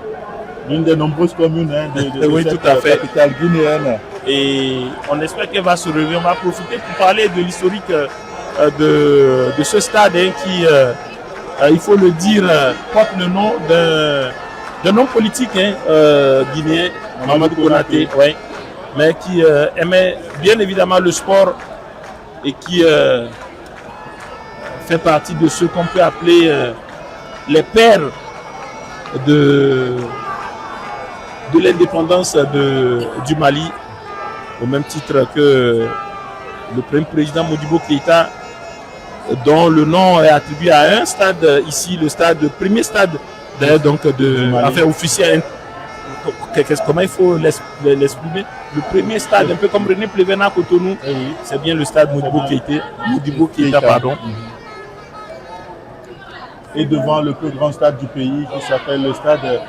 l'une des nombreuses communes de oui, cette tout à fait. Capitale guinéenne. Et on espère qu'elle va se relever. On va profiter pour parler de l'historique de ce stade qui, il faut le dire, porte le nom d'un homme politique guinéen, Mamadou Konaté, mais qui aimait bien évidemment le sport et qui fait partie de ceux qu'on peut appeler les pères de l'indépendance du Mali, au même titre que le premier président Modibo Keïta, dont le nom est attribué à un stade ici, le premier stade donc officiel. Comment il faut l'exprimer? Le premier stade, un peu comme René Plevenat à Cotonou, c'est bien le stade Modibo Keïta, pardon. Et devant le plus grand stade du pays qui s'appelle le stade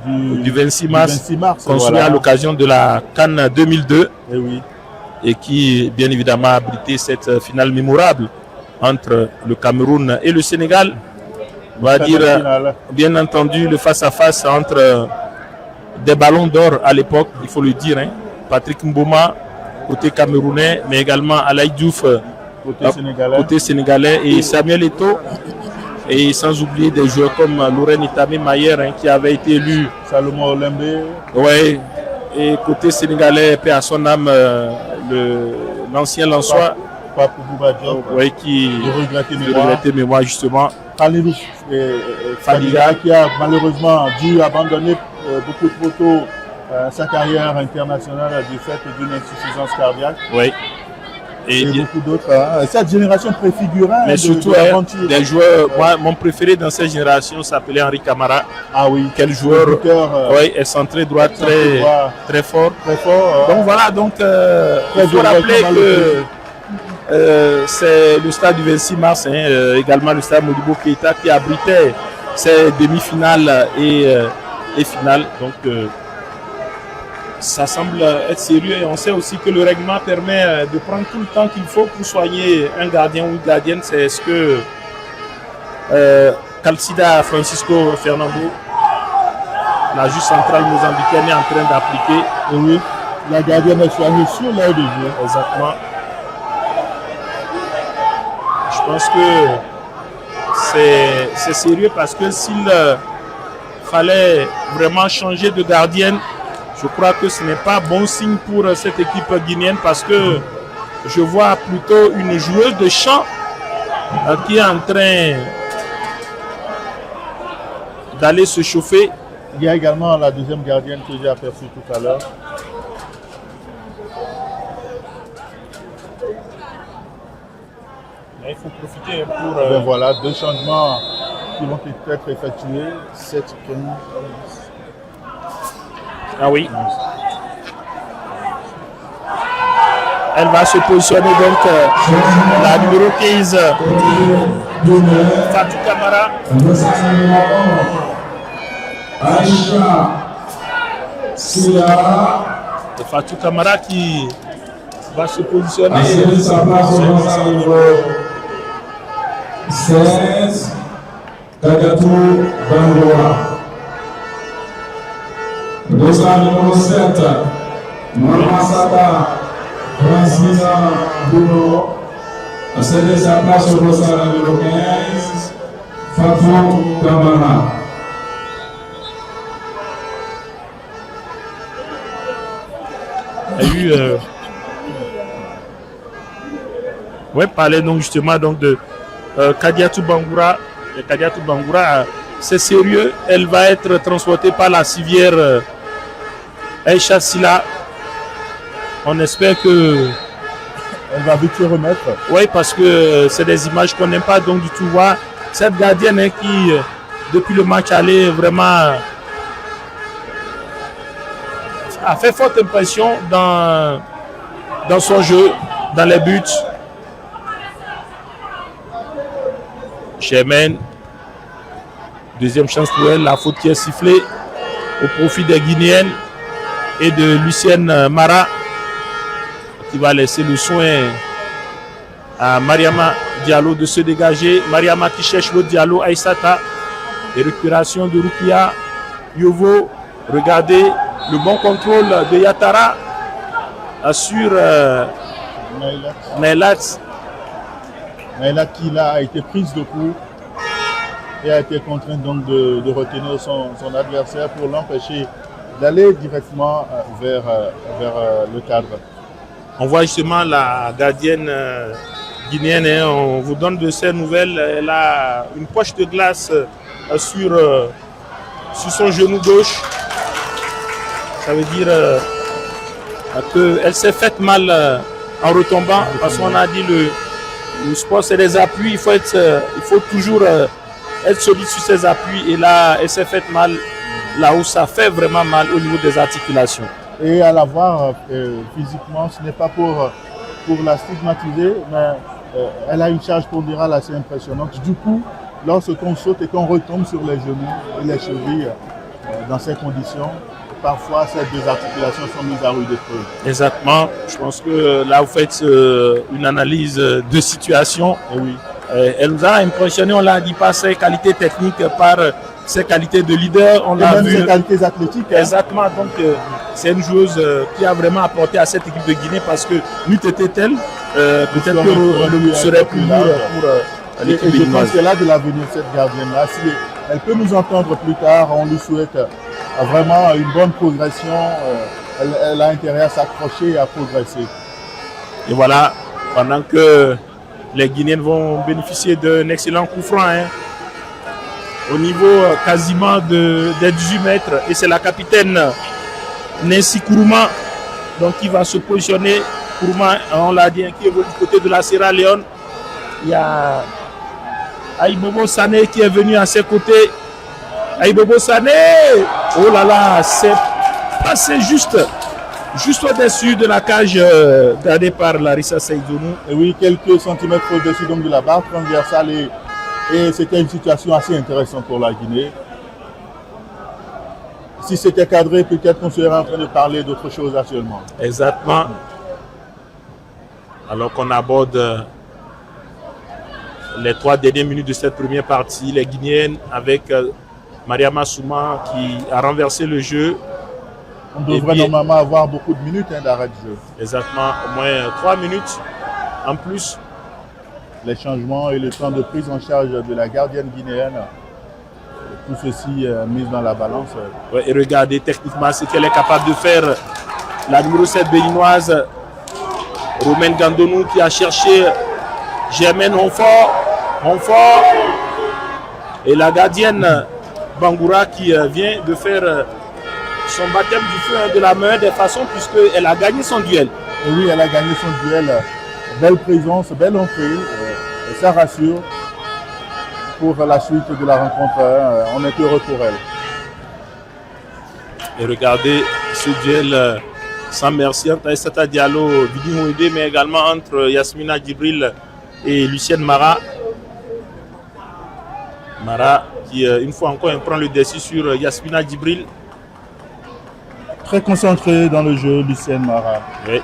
du 26 mars, construit à l'occasion de la CAN 2002 et qui bien évidemment a abrité cette finale mémorable entre le Cameroun et le Sénégal. On va dire bien entendu le face-à-face entre des ballons d'or à l'époque, il faut le dire, Patrick Mboma côté camerounais, mais également Alaï Diouf côté sénégalais et Samuel Eto'o. Et sans oublier des joueurs comme Lorraine Itame Mayer qui avait été élu. Salomon Olembe. Oui. Et côté sénégalais, paix à son âme, l'ancien Lançois. Papou Bouba Diop. Oui, qui regrettait mémoire justement. Khalilou Fadiga qui a malheureusement dû abandonner beaucoup trop tôt sa carrière internationale du fait d'une insuffisance cardiaque. Oui. et beaucoup d'autres. Hein. Cette génération préfigurant mais surtout des joueurs. Moi, mon préféré dans cette génération s'appelait Henri Camara. Ah oui. Quel joueur excentré droit très fort. Très fort. Donc voilà, donc il faut rappeler que c'est le stade du 26 mars, également le stade Modibo Keïta qui abritait ces demi-finales et finales. Donc ça semble être sérieux et on sait aussi que le règlement permet de prendre tout le temps qu'il faut pour soigner un gardien ou une gardienne. C'est ce que Calcida Francisco Fernando, la juge centrale mozambicaine, est en train d'appliquer. Oui, la gardienne est soignée sur l'air de jeu. Exactement. Je pense que c'est sérieux parce que s'il fallait vraiment changer de gardienne, je crois que ce n'est pas bon signe pour cette équipe guinéenne parce que je vois plutôt une joueuse de champ qui est en train d'aller se chauffer. Il y a également la deuxième gardienne que j'ai aperçue tout à l'heure. Il faut profiter pour... Ben voilà, 2 changements qui vont être effectués. 7, 15, 10. Ah oui. Elle va se positionner donc la numéro 15, Fatou Camara. Fatou Camara qui va se positionner. 16, Kadiatou Bangoura. Dossard numéro 7, Maman Sata, Francina Bruno. A cédé sa place au dossard numéro 15, Fatou Camara. Il y a eu... parler donc justement donc de Kadiatou Bangoura. Kadiatou Bangoura, c'est sérieux. Elle va être transportée par la civière Aïcha Silla. On espère que elle va vite se remettre. Oui, parce que c'est des images qu'on n'aime pas donc du tout voir. Cette gardienne qui, depuis le match aller, vraiment a fait forte impression dans son jeu, dans les buts. Germaine, deuxième chance pour elle, la faute qui est sifflée au profit des Guinéennes et de Lucienne Mara qui va laisser le soin à Mariama Diallo de se dégager. Mariama qui cherche le Diallo, Aïssata et récupération de Rukia Yovo. Regardez le bon contrôle de Yatara assure Nailat. Nailat qui là a été prise de coup et a été contrainte donc de retenir son adversaire pour l'empêcher d'aller directement vers le cadre. On voit justement la gardienne guinéenne, on vous donne de ces nouvelles. Elle a une poche de glace sur son genou gauche. Ça veut dire qu'elle s'est faite mal en retombant parce qu'on a dit le sport c'est des appuis, il faut toujours être solide sur ses appuis et là elle s'est faite mal là où ça fait vraiment mal au niveau des articulations. Et à la voir physiquement, ce n'est pas pour la stigmatiser, mais elle a une charge pondérale assez impressionnante. Du coup, lorsqu'on saute et qu'on retombe sur les genoux et les chevilles dans ces conditions, parfois ces deux articulations sont mises à rude épreuve. Exactement. Je pense que là, vous faites une analyse de situation. Et oui. Elle nous a impressionné, on l'a dit, par ses qualités techniques, par ses qualités de leader. On l'a vu. Ses qualités athlétiques. Exactement. Donc, c'est une joueuse qui a vraiment apporté à cette équipe de Guinée parce que n'eût été-elle, peut-être que le serait plus dur pour l'équipe guinéenne. Je pense guinéenne. qu'elle a de l'avenir, cette gardienne-là. Si elle peut nous entendre plus tard, on lui souhaite vraiment une bonne progression. Elle a intérêt à s'accrocher et à progresser. Et voilà, pendant que les Guinéennes vont bénéficier d'un excellent coup franc au niveau quasiment des 18 mètres. Et c'est la capitaine Nancy Kourouma donc, qui va se positionner Kourouma, on l'a dit, qui est venu du côté de la Sierra Leone. Il y a Aïbobo Sané qui est venu à ses côtés. Aïbobo Sané, oh là là, c'est passé juste au-dessus de la cage gardée par Larissa Seydounou. Et oui, quelques centimètres au-dessus donc de la barre transversale et c'était une situation assez intéressante pour la Guinée. Si c'était cadré, peut-être qu'on serait en train de parler d'autre chose actuellement. Exactement. Alors qu'on aborde les 3 dernières minutes de cette première partie, les Guinéennes avec Mariama Souma qui a renversé le jeu. On devrait normalement avoir beaucoup de minutes d'arrêt de jeu. Exactement, au moins 3 minutes en plus. Les changements et le temps de prise en charge de la gardienne guinéenne, tout ceci mis dans la balance. Ouais, et regardez techniquement ce qu'elle est capable de faire. La numéro 7 béninoise, Romaine Gandonou, qui a cherché Germaine Honfort. Et la gardienne Bangoura qui vient de faire son baptême du feu de la meilleure des façons puisqu'elle a gagné son duel. Et oui, elle a gagné son duel. Belle présence, belle entrée. Et ça rassure pour la suite de la rencontre. On est heureux pour elle. Et regardez ce duel sans merci entre Aïssata Diallo, Bidi Mouide, mais également entre Yasmina Djibril et Lucienne Mara. Mara qui, une fois encore, prend le dessus sur Yasmina Djibril. Très concentré dans le jeu, Lucienne Mara. Oui.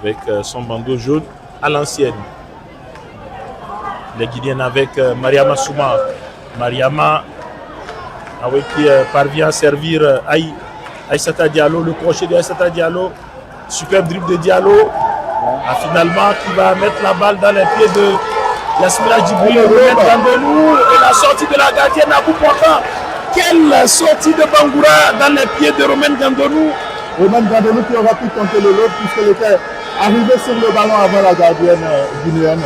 Avec son bandeau jaune à l'ancienne. Les Guinéennes avec Mariama Souma. Mariama qui parvient à servir Aïssata Diallo, le crochet de Aïssata Diallo. Superbe dribble de Diallo. Finalement, qui va mettre la balle dans les pieds de Yasmina Djibril. Et la sortie de la gardienne à bout portant. Quelle sortie de Bangoura dans les pieds de Romaine Gandonou. Romaine Gandonou qui aura pu tenter le lot puisqu'elle était arrivée sur le ballon avant la gardienne guinéenne.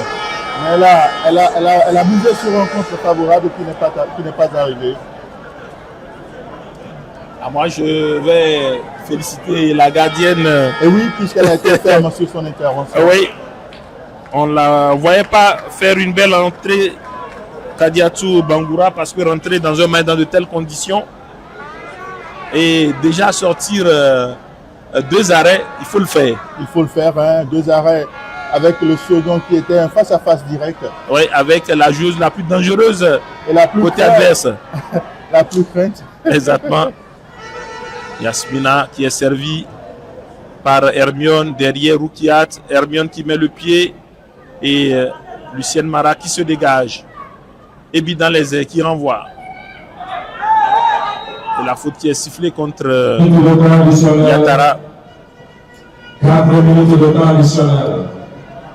Mais elle a misé sur un contre favorable qui n'est pas arrivé. Moi, je vais féliciter la gardienne. Et oui, puisqu'elle a été ferme sur son intervention. Oui, on ne la voyait pas faire une belle entrée. Kadiatou Bangoura, parce que rentrer dans un match dans de telles conditions et déjà sortir 2 arrêts, il faut le faire. Il faut le faire, 2 arrêts avec le second qui était un face-à-face direct. Oui, avec la joueuse la plus dangereuse et la plus côté adverse. La plus crainte. Exactement. Yasmina qui est servie par Hermione derrière Roukiat. Hermione qui met le pied et Lucienne Mara qui se dégage. Et puis dans les airs qui renvoie. Et la faute qui est sifflée contre Yatara. 4 minutes de temps additionnel.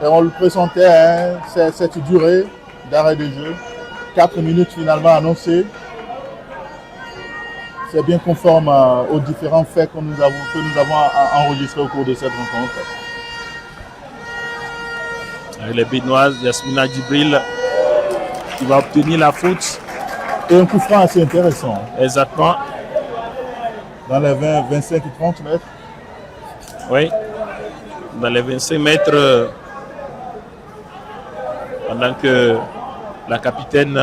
Et on le pressentait, cette durée d'arrêt de jeu. 4 minutes finalement annoncées. C'est bien conforme aux différents faits que nous avons enregistrés au cours de cette rencontre. Avec les Béninoises, Yasmina Djibril qui va obtenir la faute. Et un coup franc assez intéressant. Exactement. Dans les 20, 25 et 30 mètres. Oui. Dans les 25 mètres. Pendant que la capitaine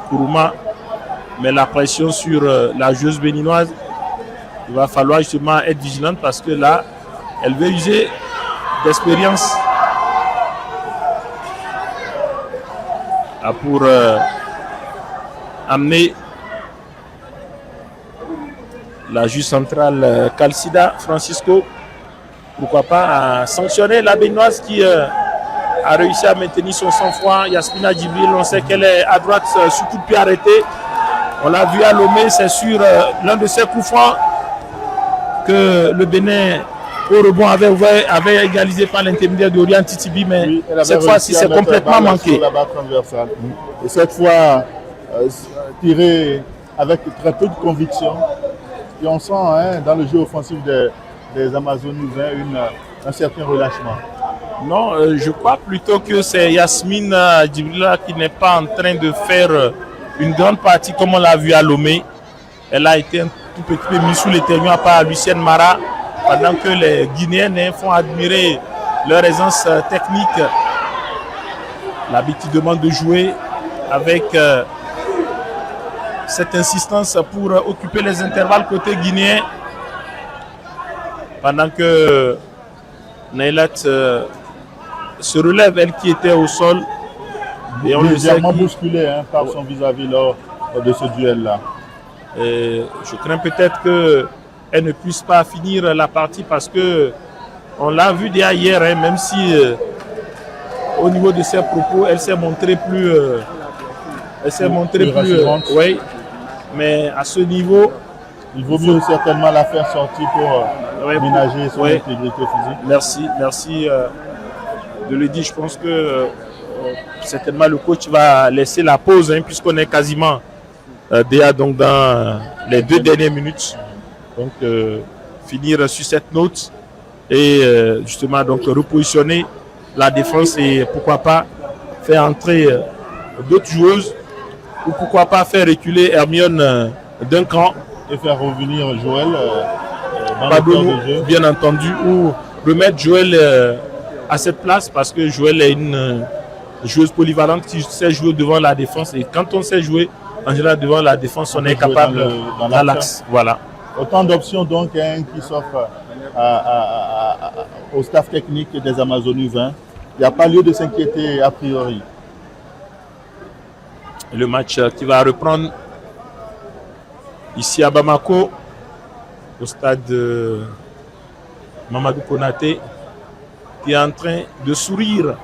Kourouma met la pression sur la joueuse béninoise. Il va falloir justement être vigilante parce que là, elle veut user d'expérience. Pour amener la juge centrale Calcida Francisco, pourquoi pas, à sanctionner la béninoise qui a réussi à maintenir son sang-froid. Yasmina Djibril, on sait qu'elle est à droite sur coup de pied arrêté. On l'a vu à Lomé, c'est sur l'un de ses coups francs que le Bénin au rebond avait égalisé par l'intermédiaire d'Orient Titibi, mais oui, cette fois-ci c'est complètement manqué. Et cette fois, tiré avec très peu de conviction. Et on sent dans le jeu offensif des Amazonouins un certain relâchement. Non, je crois plutôt que c'est Yasmina Djibrila qui n'est pas en train de faire une grande partie comme on l'a vu à Lomé. Elle a été un tout petit peu mise sous les termes par Lucienne Mara. pendant que les Guinéens font admirer leur aisance technique, l'habitude de jouer avec cette insistance pour occuper les intervalles côté guinéen, pendant que Nailat se relève, elle qui était au sol. Et on légèrement bousculé par son vis-à-vis lors de ce duel-là. Je crains peut-être qu'elle ne puisse pas finir la partie parce que on l'a vu déjà hier, même si au niveau de ses propos, elle s'est montrée plus, rassurante. Oui, mais à ce niveau, il vaut mieux certainement la faire sortir pour ménager son intégrité physique. Merci de le dire. Je pense que certainement le coach va laisser la pause puisqu'on est quasiment déjà donc dans les 2 dernières minutes. Donc finir sur cette note et justement donc repositionner la défense et pourquoi pas faire entrer d'autres joueuses ou pourquoi pas faire reculer Hermione d'un cran et faire revenir Joël dans Padono, le jeu. Bien entendu, ou remettre Joël à cette place parce que Joël est une joueuse polyvalente qui sait jouer devant la défense et quand on sait jouer en général devant la défense on est capable dans l'axe. Voilà. Autant d'options donc qui s'offrent au staff technique des Amazones 20. Il n'y a pas lieu de s'inquiéter a priori. Le match qui va reprendre ici à Bamako, au stade Mamadou Konaté, qui est en train de sourire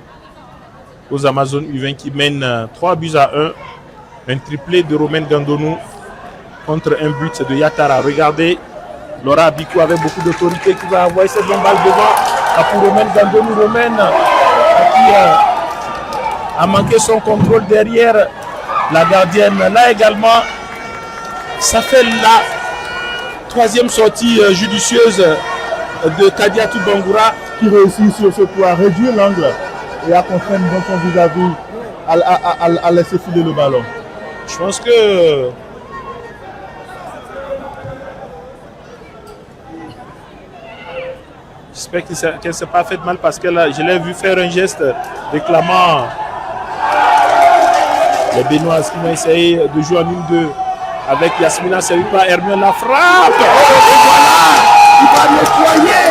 aux Amazones U20 qui mènent 3-1. Un triplé de Romaine Gandonou contre un but de Yatara. Regardez, Laura Abikou avec beaucoup d'autorité qui va envoyer cette bonne balle devant pour Romaine Gandonou. Romaine qui a manqué son contrôle derrière la gardienne. Là également, ça fait la 3e sortie judicieuse de Kadiatou Bangoura qui réussit sur ce coup à réduire l'angle et à contraindre donc son vis-à-vis à laisser filer le ballon. Je pense que j'espère qu'elle ne s'est pas fait mal parce que là, je l'ai vu faire un geste réclamant les Bénoises qui vont essayer de jouer en 1-2 avec Yasmina Seripa. Hermione la frappe. Et voilà, il va nettoyer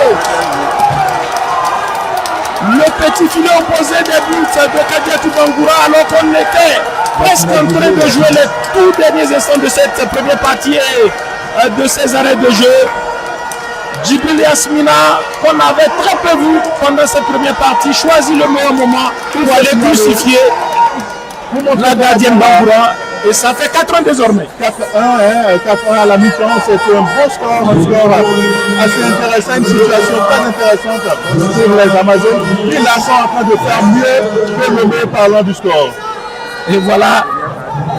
le petit filet opposé des buts de Kadiatou Bangoura alors qu'on était presque en train de jouer les tout derniers instants de cette première partie et de ces arrêts de jeu. Djibril Yasmina, qu'on avait très peu vu pendant cette première partie, choisit le meilleur moment pour aller crucifier la gardienne Bangoura. Et ça fait 4 ans désormais. 4-1 à la mi-temps, c'est un beau score, un score assez intéressant, une situation très intéressante pour les Amazones. Ils là sont en train de faire mieux que le meilleur parlant du score. Et voilà,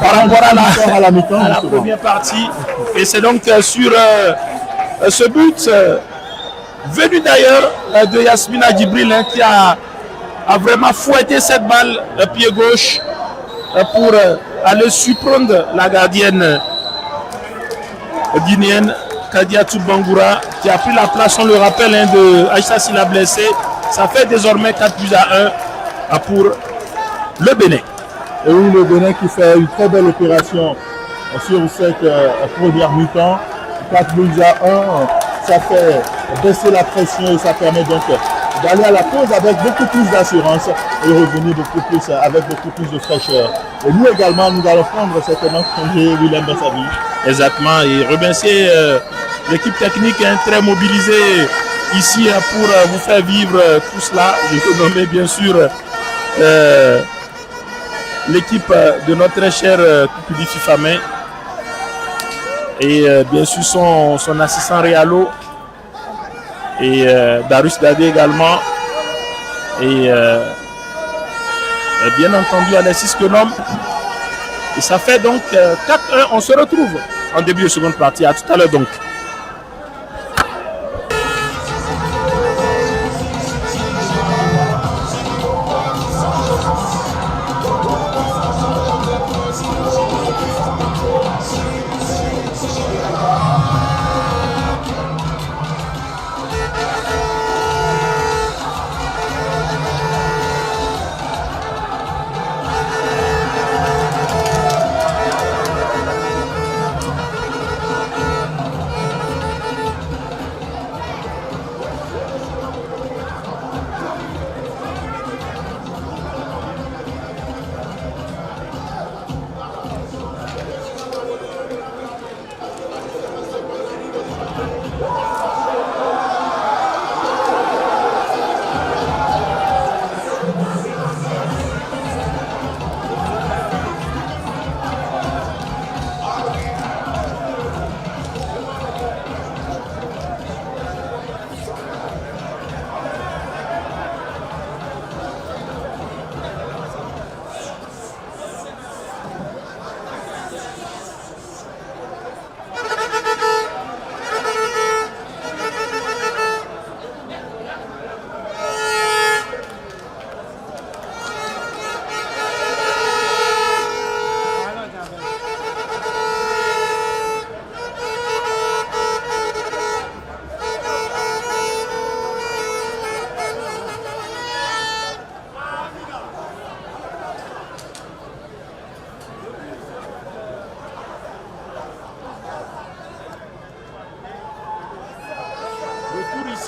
par rapport à la mi-temps, à la première partie. Et c'est donc sur ce but, venu d'ailleurs de Yasmina Djibril, qui a vraiment fouetté cette balle pied gauche pour aller surprendre la gardienne guinéenne Kadiatou Bangoura qui a pris la place, on le rappelle, de Aïcha Silla blessé. Ça fait désormais 4-1 pour le Bénin. Et oui, le Bénin qui fait une très belle opération sur cette première mi-temps. 4-1, ça fait baisser la pression et ça permet donc d'aller à la pause avec beaucoup plus d'assurance et revenir avec beaucoup plus de fraîcheur. Et nous également, nous allons prendre certainement congé Willem Bassavi. Exactement, et remercier l'équipe technique très mobilisée ici pour vous faire vivre tout cela. Je peux nommer bien sûr l'équipe de notre très cher Kupili Fifamé et bien sûr son assistant Réalo et Darus Dadé également et bien entendu Alexis Kenom. Et ça fait donc 4-1. On se retrouve en début de seconde partie. À tout à l'heure donc.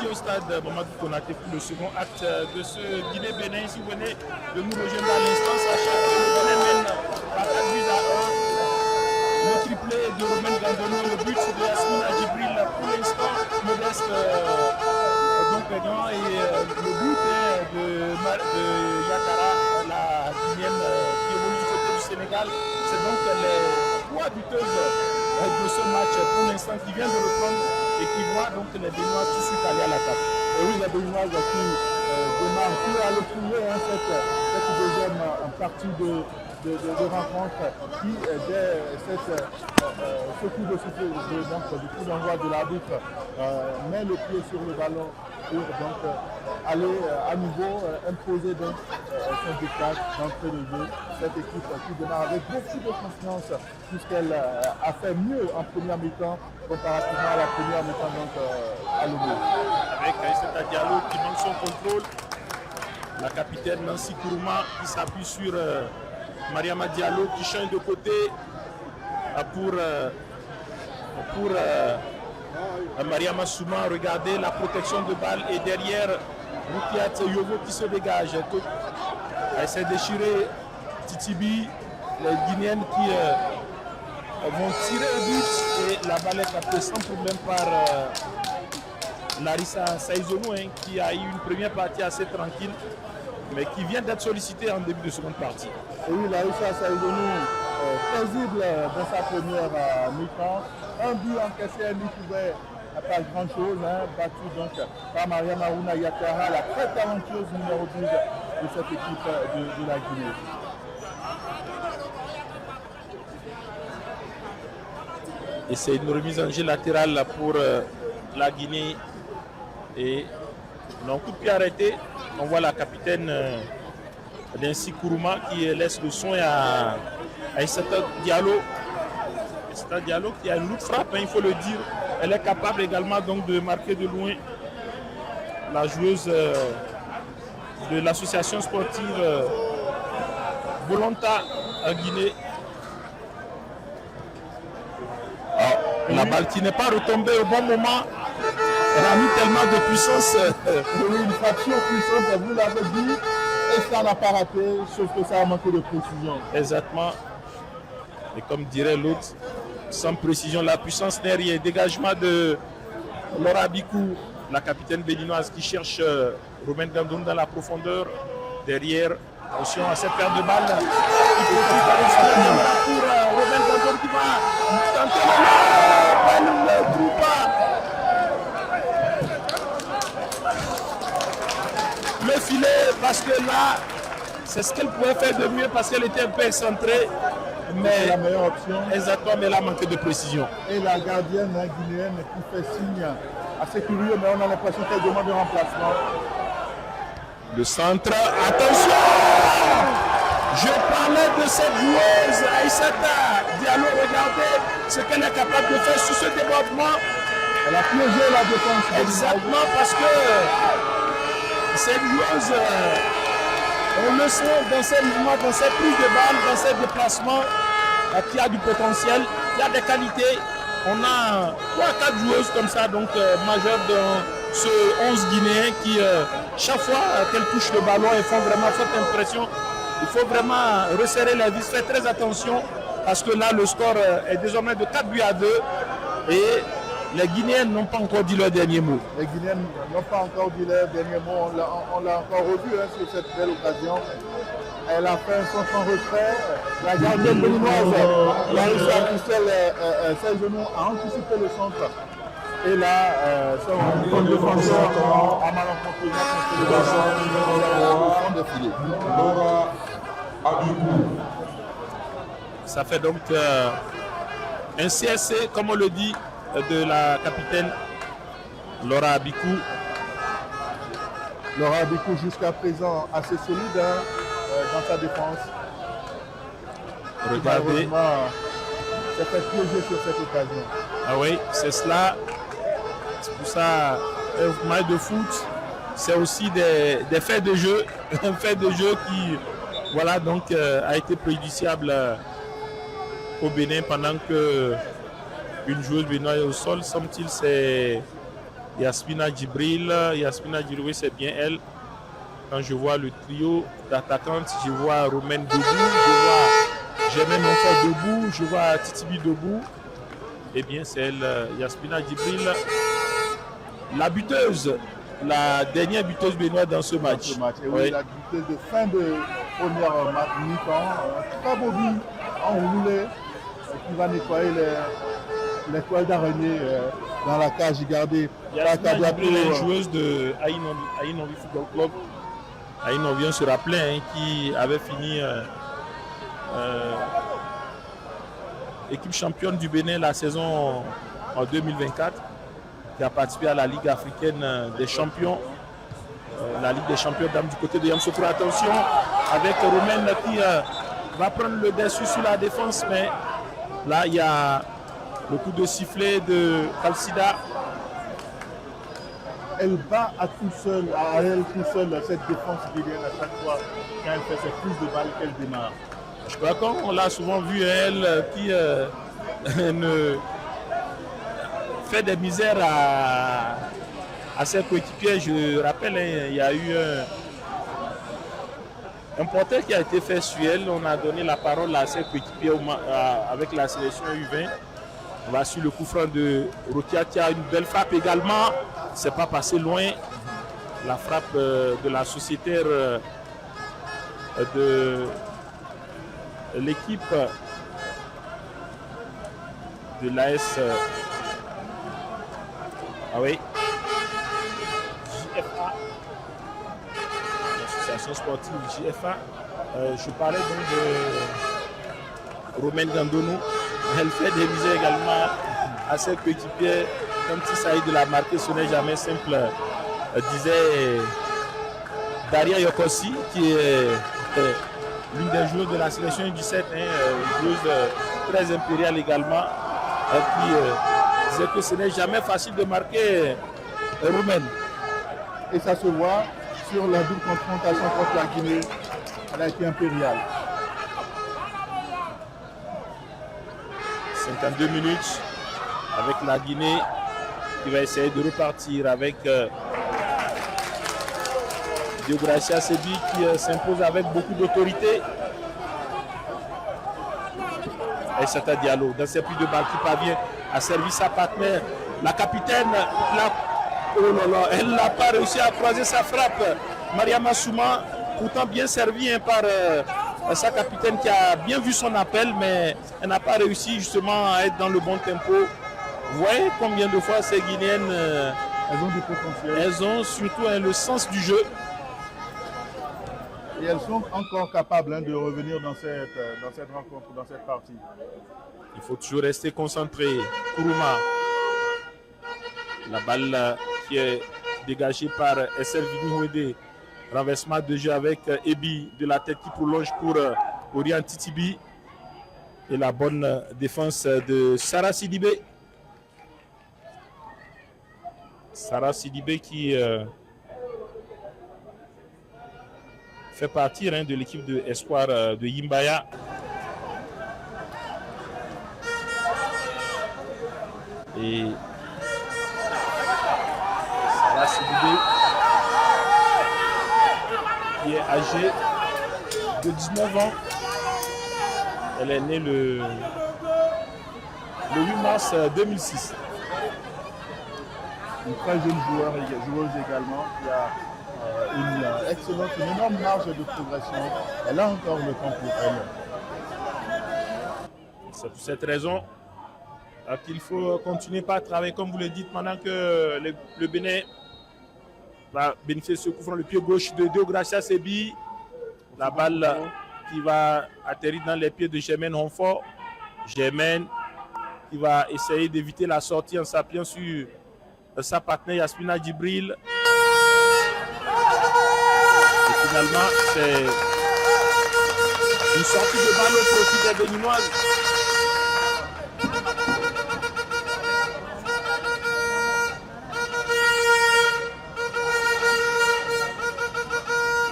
Au stade Mamadou Konaté pour le second acte de ce Guinée-Bénin. Si vous venez de nous rejoindre à l'instant, sachez que le Bénin mène par 4 buts à 1. Le triplé de Romain Gandono, le but de Yasmina Djibril pour l'instant, modeste donc gagnant, et le but de Yakara, la Guinéenne qui évolue du côté du Sénégal. C'est donc les 3 buteuses de ce match pour l'instant qui vient de reprendre et qui voit donc les Béninois tout de suite aller à l'attaque. Et oui, les Béninois qui démarrent tout à l'effrouiller cette deuxième partie de rencontre qui, dès ce coup de souffle du coup d'envoi de l'arbitre, met le pied sur le ballon pour donc aller à nouveau imposer donc son dictat d'entrée de jeu. Cette équipe qui démarre avec beaucoup de confiance puisqu'elle a fait mieux en première mi-temps comparativement à la première mi-temps donc à Lomé. Avec Aïssata Diallo qui manque son contrôle, la capitaine Nancy Kourouma qui s'appuie sur Mariama Diallo qui change de côté pour Mariama Souma. Regardez la protection de balle et derrière Rukiat Yovo qui se dégage. Elle s'est déchirée Titibi, les Guinéennes qui vont tirer au but et la balle est captée sans problème par Larissa Saïzonou qui a eu une première partie assez tranquille mais qui vient d'être sollicitée en début de seconde partie. Et oui, Larissa Saïzonou paisible dans sa première mi-temps. Un but encaissé, elle n'y pouvait pas grand chose, battu donc par Maria Marouna Yakara, la très talentueuse numéro 12 de cette équipe de la Guinée. Et c'est une remise en jeu latérale pour la Guinée. Et un coup de pied arrêté, on voit la capitaine Nancy Kourouma qui laisse le soin à Aïssata Diallo. Aïssata Diallo qui a une lourde frappe, il faut le dire. Elle est capable également donc de marquer de loin. La joueuse de l'association sportive Volonta en Guinée. La balle qui n'est pas retombée au bon moment. Elle a mis tellement de puissance. Une fraction puissante, vous l'avez dit, et ça n'a pas raté, sauf que ça a manqué de précision. Exactement. Et comme dirait l'autre, sans précision, la puissance n'est rien. Dégagement de Laura Bikou, la capitaine béninoise qui cherche Romain Gandono dans la profondeur. Derrière, attention à cette paire de balles. Il faut pour Romain Gandono qui va tenter le elle ne trouve pas. Le filet, parce que là, c'est ce qu'elle pouvait faire de mieux parce qu'elle était un peu excentrée. Mais la meilleure option. Exactement, mais elle a manqué de précision. Et la gardienne guinéenne qui fait signe assez curieux, mais on a l'impression qu'elle demande un remplacement. Le centre, attention! Je parlais de cette joueuse, Aïssata Diallo, regardez ce qu'elle est capable de faire sur ce débordement. Elle a piégé la défense. Exactement, parce que cette joueuse, on le sent dans ses mouvements, dans ses prises de balles, dans ses déplacements, qui a du potentiel, qui a des qualités. On a 3-4 joueuses comme ça, donc majeures dans ce 11 Guinéen qui, chaque fois qu'elles touchent le ballon, elles font vraiment forte impression. Il faut vraiment resserrer les vis, faire très attention parce que là, le score est désormais de 4 buts à 2 et les Guinéens n'ont pas encore dit leur dernier mot. Les Guinéens n'ont pas encore dit leur dernier mot. On l'a encore revu sur cette belle occasion. Elle a fait son retrait. La gardienne béninoise a réussi à pousser ses genoux, à anticiper le centre. Et là, son défenseur a malencontreusement contre le défilé. Laura Abikou. Ça fait donc un CSC, comme on le dit, de la capitaine Laura Abikou. Laura Abikou jusqu'à présent assez solide dans sa défense. Regardez. s'est fait piéger sur cette occasion. Ah oui, c'est cela. C'est pour ça, un match de foot, c'est aussi des faits de jeu. Un fait de jeu qui, voilà, donc, a été préjudiciable au Bénin pendant que une joueuse béninoise est au sol. Semble-t-il, c'est Yasmina Djibril. Yasmina Djibril, c'est bien elle. Quand je vois le trio d'attaquantes, je vois Romaine debout, je vois Germaine Monfort debout, je vois Titibi debout. Eh bien, c'est elle, Yasmina Djibril, la buteuse, la dernière buteuse béninoise dans ce match. Et oui, la buteuse de fin de première mi-temps, très beau but enroulé, qui va nettoyer les toiles d'araignée dans la cage gardée. Yasmina Djibril est joueuse de Aïnovi Football Club. Aïn, on vient se rappeler, qui avait fini équipe championne du Bénin la saison en 2024, qui a participé à la Ligue africaine des champions, la Ligue des champions dames du côté de Yamoussoukro. Attention, avec Romaine qui va prendre le dessus sur la défense, mais là il y a le coup de sifflet de Kalsida. Elle bat à elle tout seul cette défense guinéenne à chaque fois quand elle fait ses prises de balles qu'elle démarre. Je crois qu'on l'a souvent vu, elle qui ne fait des misères à ses coéquipiers. Je rappelle, il y a eu un portrait qui a été fait sur elle. On a donné la parole à ses coéquipiers avec la sélection U20. On va sur le coup franc de Rokia qui a une belle frappe également. C'est pas passé loin. La frappe de la sociétaire de l'équipe de l'AS. Ah oui. JFA. L'association sportive JFA. Je parlais donc de Romaine Gandono. Elle fait des misères également à ses coéquipiers. Comme si Saïd de la marqué, ce n'est jamais simple, disait Daria Yokossi, qui est l'une des joueuses de la sélection U17, une joueuse très impériale également, qui disait que ce n'est jamais facile de marquer Roumaine. Et ça se voit sur la double confrontation contre la Guinée, elle a été impériale. 52 minutes avec la Guinée qui va essayer de repartir avec Diogracia Sebi qui s'impose avec beaucoup d'autorité. Et Sata Diallo dans ses plis de balle qui parvient à servir sa partenaire. La capitaine, elle n'a pas réussi à croiser sa frappe. Mariama Souma, pourtant bien servie par sa capitaine qui a bien vu son appel, mais elle n'a pas réussi justement à être dans le bon tempo. Vous voyez combien de fois ces Guinéennes, elles ont du potentiel. Elles ont surtout le sens du jeu. Et elles sont encore capables de revenir dans cette rencontre, dans cette partie. Il faut toujours rester concentré. Kourouma. La balle qui est dégagée par SL Vinouédé. Renversement de jeu avec Ebi de la tête qui prolonge pour Orion Titibi. Et la bonne défense de Sarah Sidibé. Sarah Sidibé qui fait partie de l'équipe de espoir de Yimbaya. Et Sarah Sidibé qui est âgée de 19 ans. Elle est née le 8 mars 2006. une très jeune joueuse également, qui a une énorme marge de progression. Elle a encore le temps pour elle. C'est pour cette raison qu'il faut continuer par travailler, comme vous le dites, pendant que le Bénin va bénéficier de ce coup franc, le pied gauche de Deogracia Sebi. La balle qui va atterrir dans les pieds de Germaine Honfort. Germaine qui va essayer d'éviter la sortie en s'appuyant sur sa partenaire Yasmina Djibril. Et finalement, c'est une sortie de balle au profit des Béninoises.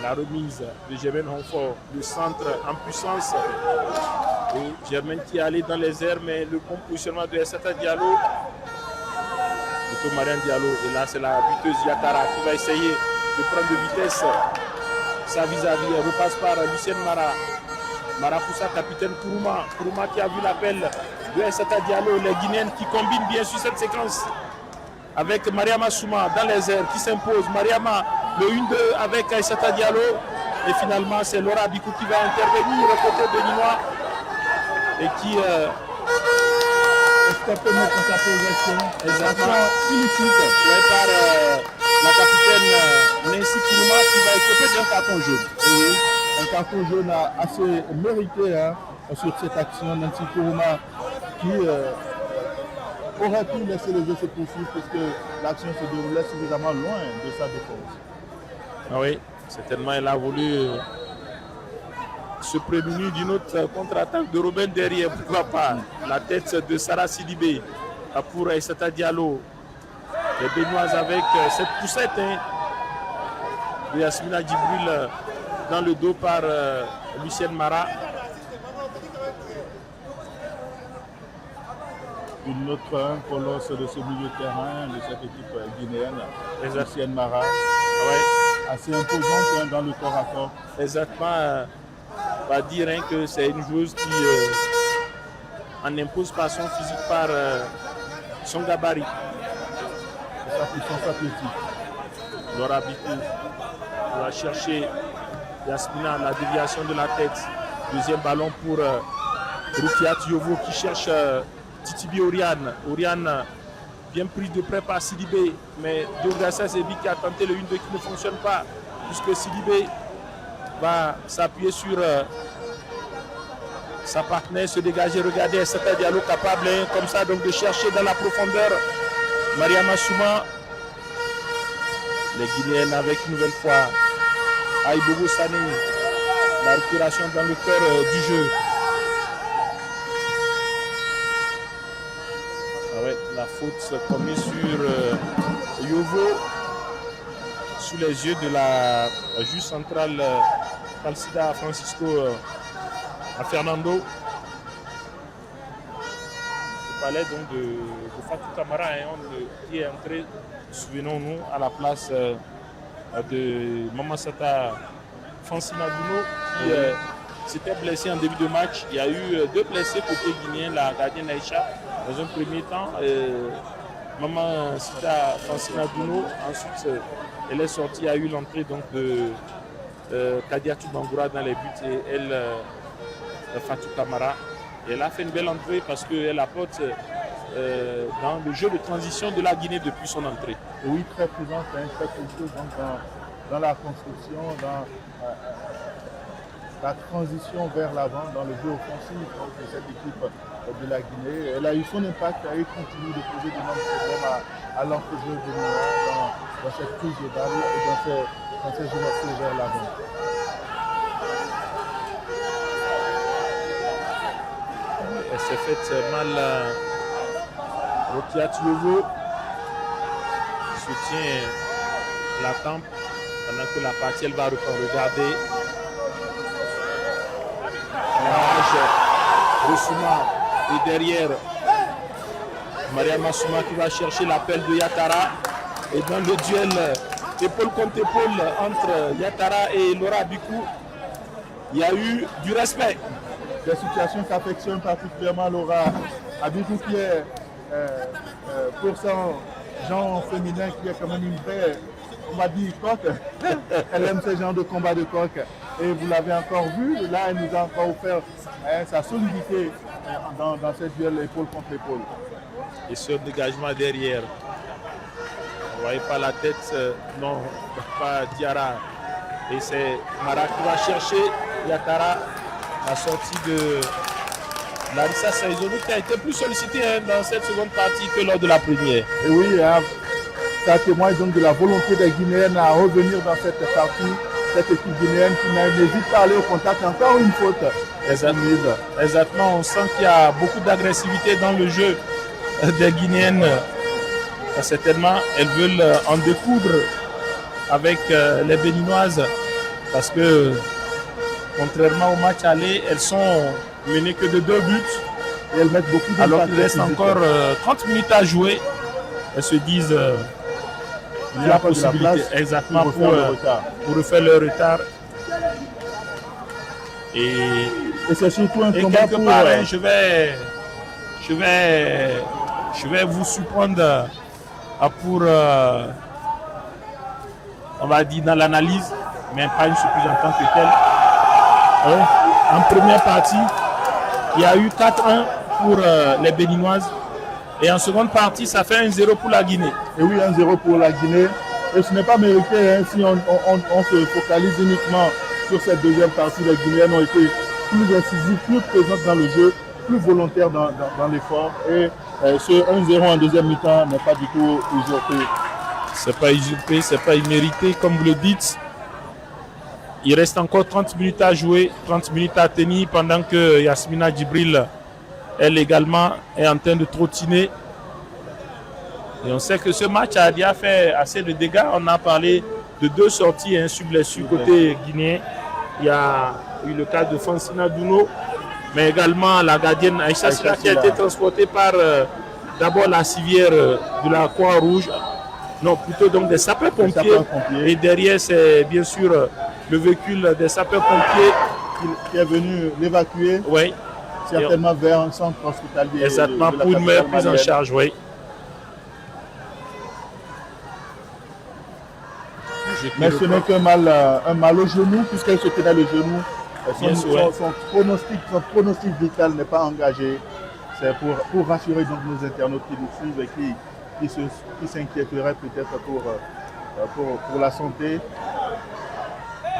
La remise de Germaine Honfort, le centre en puissance. Et Germaine qui est allé dans les airs, mais le bon positionnement de Essata Diallo. Plutôt Marianne Diallo. Et là, c'est la buteuse Yatara qui va essayer de prendre de vitesse sa vis-à-vis. Elle repasse par Lucienne Mara. Mara Poussa, capitaine Kourouma. Kourouma qui a vu l'appel de Essata Diallo. Les Guinéennes qui combinent bien sûr cette séquence avec Mariama Souma dans les airs qui s'impose. Mariama, le 1-2 avec Essata Diallo. Et finalement, c'est Laura Bikou qui va intervenir au côté béninois et qui Stoppé dans sa progression. exactement Illicite. ouais, par la capitaine Nancy Kourouma qui va écoper d'un carton jaune. Oui, un carton jaune assez mérité sur cette action. Nancy Kourouma qui aurait pu laisser le jeu se poursuivre parce que l'action se déroulait suffisamment loin de sa défense. Ah oui, certainement elle a voulu se prémunir d'une autre contre-attaque de Robin derrière, pourquoi pas. La tête de Sarah Sidibé pour Essata Diallo. Les Béninoises avec cette poussette de Yasmina Djibril dans le dos par Lucienne Mara. Une autre colosse de ce milieu de terrain de cette équipe guinéenne, Exact. Lucienne Mara, Ouais, assez imposante dans le corps à corps. exactement. Va dire que c'est une joueuse qui en impose par son physique, par son gabarit. Et sa puissance athlétique. Laura Bikou va chercher Yasmina, la déviation de la tête. Deuxième ballon pour Rukia Tiovo qui cherche Titibi Oriane. Oriane bien prise de près par Sidibé, mais Deogracia Sebi qui a tenté le 1-2 qui ne fonctionne pas, puisque Sidibé va s'appuyer sur sa partenaire, se dégager. Regardez Essata Diallo capable comme ça donc de chercher dans la profondeur Mariama Souma. Les Guinéennes avec une nouvelle fois Aïbobo Sané, la récupération dans le cœur du jeu. Ah ouais, la faute commise sur Yovo sous les yeux de la juge centrale Falsida Francisco à Fernando. Le palais donc de Fatou Camara qui est entré, souvenons-nous, à la place de Mamasata Francina Duno qui s'était blessé en début de match. Il y a eu deux blessés côté guinéen, la gardienne Aïcha dans un premier temps. Mamasata Francina Duno, ensuite elle est sortie, il y a eu l'entrée donc de Kadiatou Bangoura dans les buts et elle, Fatou Camara. Et elle a fait une belle entrée parce qu'elle apporte dans le jeu de transition de la Guinée depuis son entrée. Oui, très présente, très précieuse dans la construction, dans la transition vers l'avant, dans le jeu offensif de cette équipe de la Guinée. Elle a eu son impact et continue de poser d'énormes problèmes à l'entrejeu de Noir dans cette prise de balle et dans ces ouvertures vers l'avant. Elle s'est faite mal Rokia Tiovo soutient la tempe pendant que la partie elle va regarder de Souma et derrière Mariama Souma qui va chercher l'appel de Yatara et dans le duel épaule contre épaule entre Yatara et Laura Bikou il y a eu du respect. Des situations qui affectionnent particulièrement Laura Abikou qui est genre féminin qui est quand même une vraie, on va dire, coque. Elle aime ce genre de combat de coq. Et vous l'avez encore vu, là, elle nous a encore offert sa solidité dans cette duel épaule contre épaule. Et ce dégagement derrière, on ne voyait pas la tête, non, pas Diarra. Et c'est Mara qui va chercher Yatara, la sortie de Larissa Saizonou qui a été plus sollicitée dans cette seconde partie que lors de la première. Et oui, ça témoigne donc de la volonté des Guinéennes à revenir dans cette partie, cette équipe guinéenne qui n'hésite pas à aller au contact. Encore une faute. Exactement, on sent qu'il y a beaucoup d'agressivité dans le jeu des Guinéennes. Certainement, elles veulent en découdre avec les Béninoises parce que contrairement au match aller, elles sont menées que de 2 buts et elles mettent beaucoup d'impact. Alors qu'il reste encore 30 minutes à jouer, elles se disent il y a possibilité exactement pour refaire le retard. Et c'est surtout un combat quelque part, je vais vous surprendre pour on va dire dans l'analyse, mais pas une surprise en tant que telle. En première partie, il y a eu 4-1 pour les Béninoises. Et en seconde partie, ça fait 1-0 pour la Guinée. Et oui, 1-0 pour la Guinée. Et ce n'est pas mérité si on se focalise uniquement sur cette deuxième partie. Les Guinéennes ont été plus incisives, plus présentes dans le jeu, plus volontaires dans l'effort. Et ce 1-0 en deuxième mi-temps n'est pas du tout usurpé. C'est pas usurpé, c'est pas immérité, comme vous le dites. Il reste encore 30 minutes à jouer, 30 minutes à tenir pendant que Yasmina Djibril, elle également, est en train de trottiner. Et on sait que ce match a déjà fait assez de dégâts. On a parlé de 2 sorties sur blessure côté guinéen. Il y a eu le cas de Francina Douno, mais également la gardienne Aïcha Silla qui a été transportée par d'abord la civière de la Croix-Rouge, non plutôt donc des sapeurs-pompiers. Et derrière c'est bien sûr le véhicule des sapeurs-pompiers qui est venu l'évacuer. Oui. Certainement vers un centre hospitalier. Exactement, pour une meilleure prise en charge, oui. Mais ce n'est qu'un mal au genou, puisqu'elle se tenait le genou. Son pronostic vital n'est pas engagé. C'est pour rassurer donc nos internautes qui nous suivent et qui s'inquiéteraient peut-être pour la santé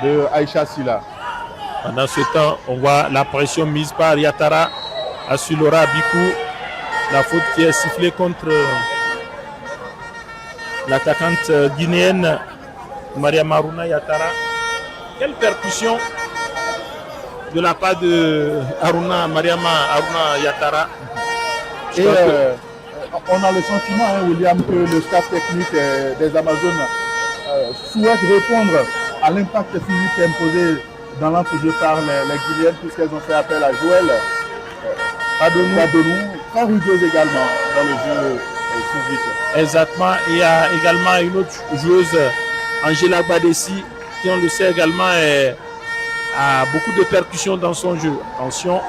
de Aïcha Silla. Pendant ce temps, on voit la pression mise par Yatara à Sulora Bikou. La faute qui est sifflée contre l'attaquante guinéenne Maria Maruna Yatara. Quelle percussion de la part de Mariama Aruna Yatara. Et on a le sentiment, William, que le staff technique des Amazones souhaite répondre à l'impact physique imposé dans l'entrejeu par les Guinéennes, puisqu'elles ont fait appel à Joël Padonou, très rugueuse également dans le jeu physique. Exactement. Il y a également une autre joueuse, Angela Badessi, qui on le sait également a beaucoup de percussions dans son jeu. Attention,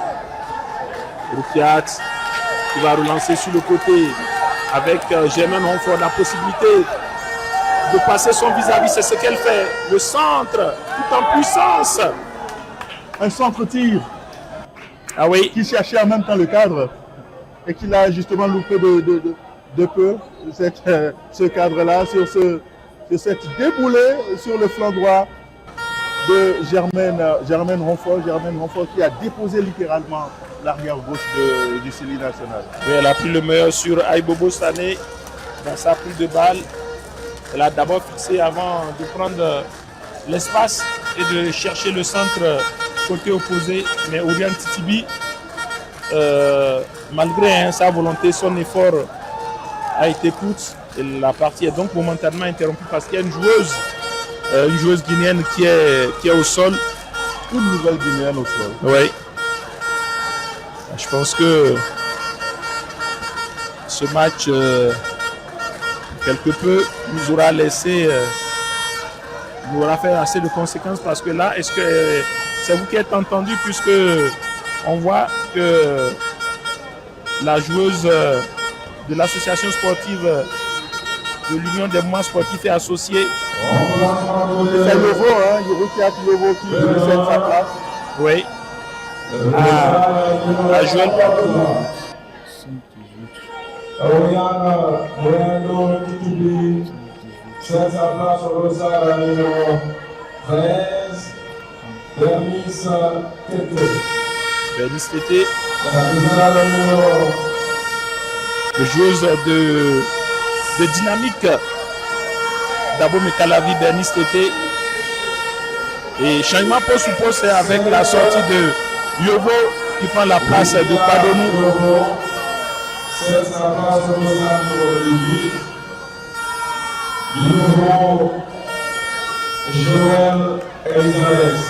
Roukiat qui va relancer sur le côté avec Germaine Honfort, la possibilité de passer son vis-à-vis, c'est ce qu'elle fait. Le centre, tout en puissance. Un centre-tir. Ah oui. Qui cherchait en même temps le cadre et qui l'a justement loupé de peu, ce cadre-là, sur cette déboulée sur le flanc droit de Germaine Honfort qui a déposé littéralement l'arrière gauche du Sili national. Oui, elle a pris le meilleur sur Aïbobo Sané dans sa prise de balle. Elle a d'abord fixé avant de prendre l'espace et de chercher le centre côté opposé. Mais Oriane Titibi, malgré sa volonté, son effort a été coûte. Et la partie est donc momentanément interrompue parce qu'il y a une joueuse guinéenne qui est au sol. Une nouvelle guinéenne au sol. Oui. Je pense que ce match, quelque peu, nous aura fait assez de conséquences parce que là, est-ce que c'est vous qui êtes entendu puisque on voit que la joueuse de l'association sportive de l'Union des mouvements sportifs et associés. C'est Yovo, hein, Yovo qui cède sa place. Oui. À Joël Padonou. Cède sa place au dossard numéro 13, Bernice Tété. Bernice Tété, le joueuse de dynamique d'Abo Mekalavi, Bernice Tété. Et changement poste sous poste avec la sortie de Yovo qui prend la place de Padonou. Cède sa place au dossard numéro 18. Numéro Joël Elisabeth.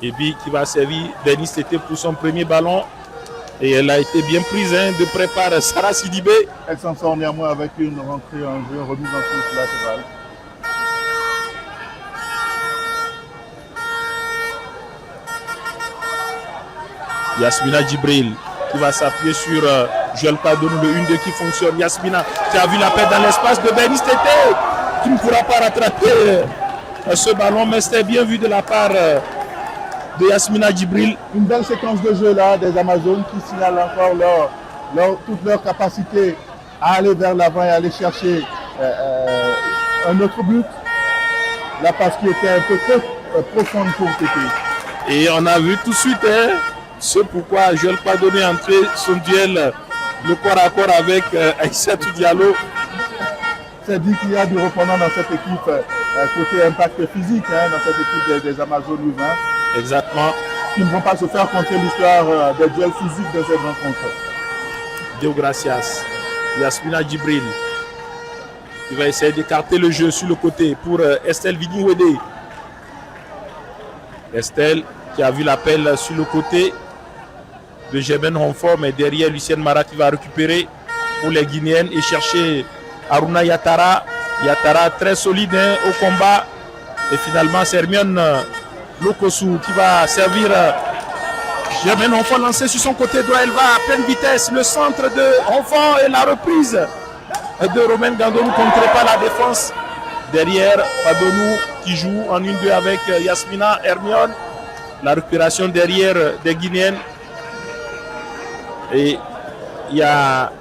Ebi qui va servir Bernice Tété pour son premier ballon. Et elle a été bien prise de près par Sarah Sidibé. Elle s'en sort néanmoins avec une rentrée en jeu, remise en touche latérale. Yasmina Djibril qui va s'appuyer sur Joël Padonou, le 1-2 qui fonctionne. Yasmina qui a vu la paix dans l'espace de Bernice Tété qui ne pourra pas rattraper ce ballon, mais c'était bien vu de la part de Yasmina Djibril. Une belle séquence de jeu là des Amazones qui signale encore toute leur capacité à aller vers l'avant et aller chercher un autre but. La passe qui était un peu trop profonde pour Tété. Et on a vu tout de suite ce pourquoi Joël Padonou est entré son duel, le corps à corps avec Aïssatou Diallo. C'est dit qu'il y a du répondant dans cette équipe, côté impact physique, dans cette équipe des Amazones Louvain. Exactement. Qui ne vont pas se faire compter l'histoire des duels physiques de cette rencontre. Deo Gracias, Yasmina Djibril qui va essayer d'écarter le jeu sur le côté pour Estelle Vini-Wedé. Estelle qui a vu l'appel sur le côté de Germaine Honfort, mais derrière Lucienne Mara qui va récupérer pour les Guinéennes et chercher Aruna Yatara. Yatara très solide au combat. Et finalement, c'est Hermione Lokosu qui va servir Germaine Honfort lancé sur son côté droit. Elle va à pleine vitesse. Le centre de Honfort et la reprise de Romaine Gandonou ne contrée pas la défense. Derrière, Padonou qui joue en 1-2 avec Yasmina Hermione. La récupération derrière des Guinéennes. Et il y a,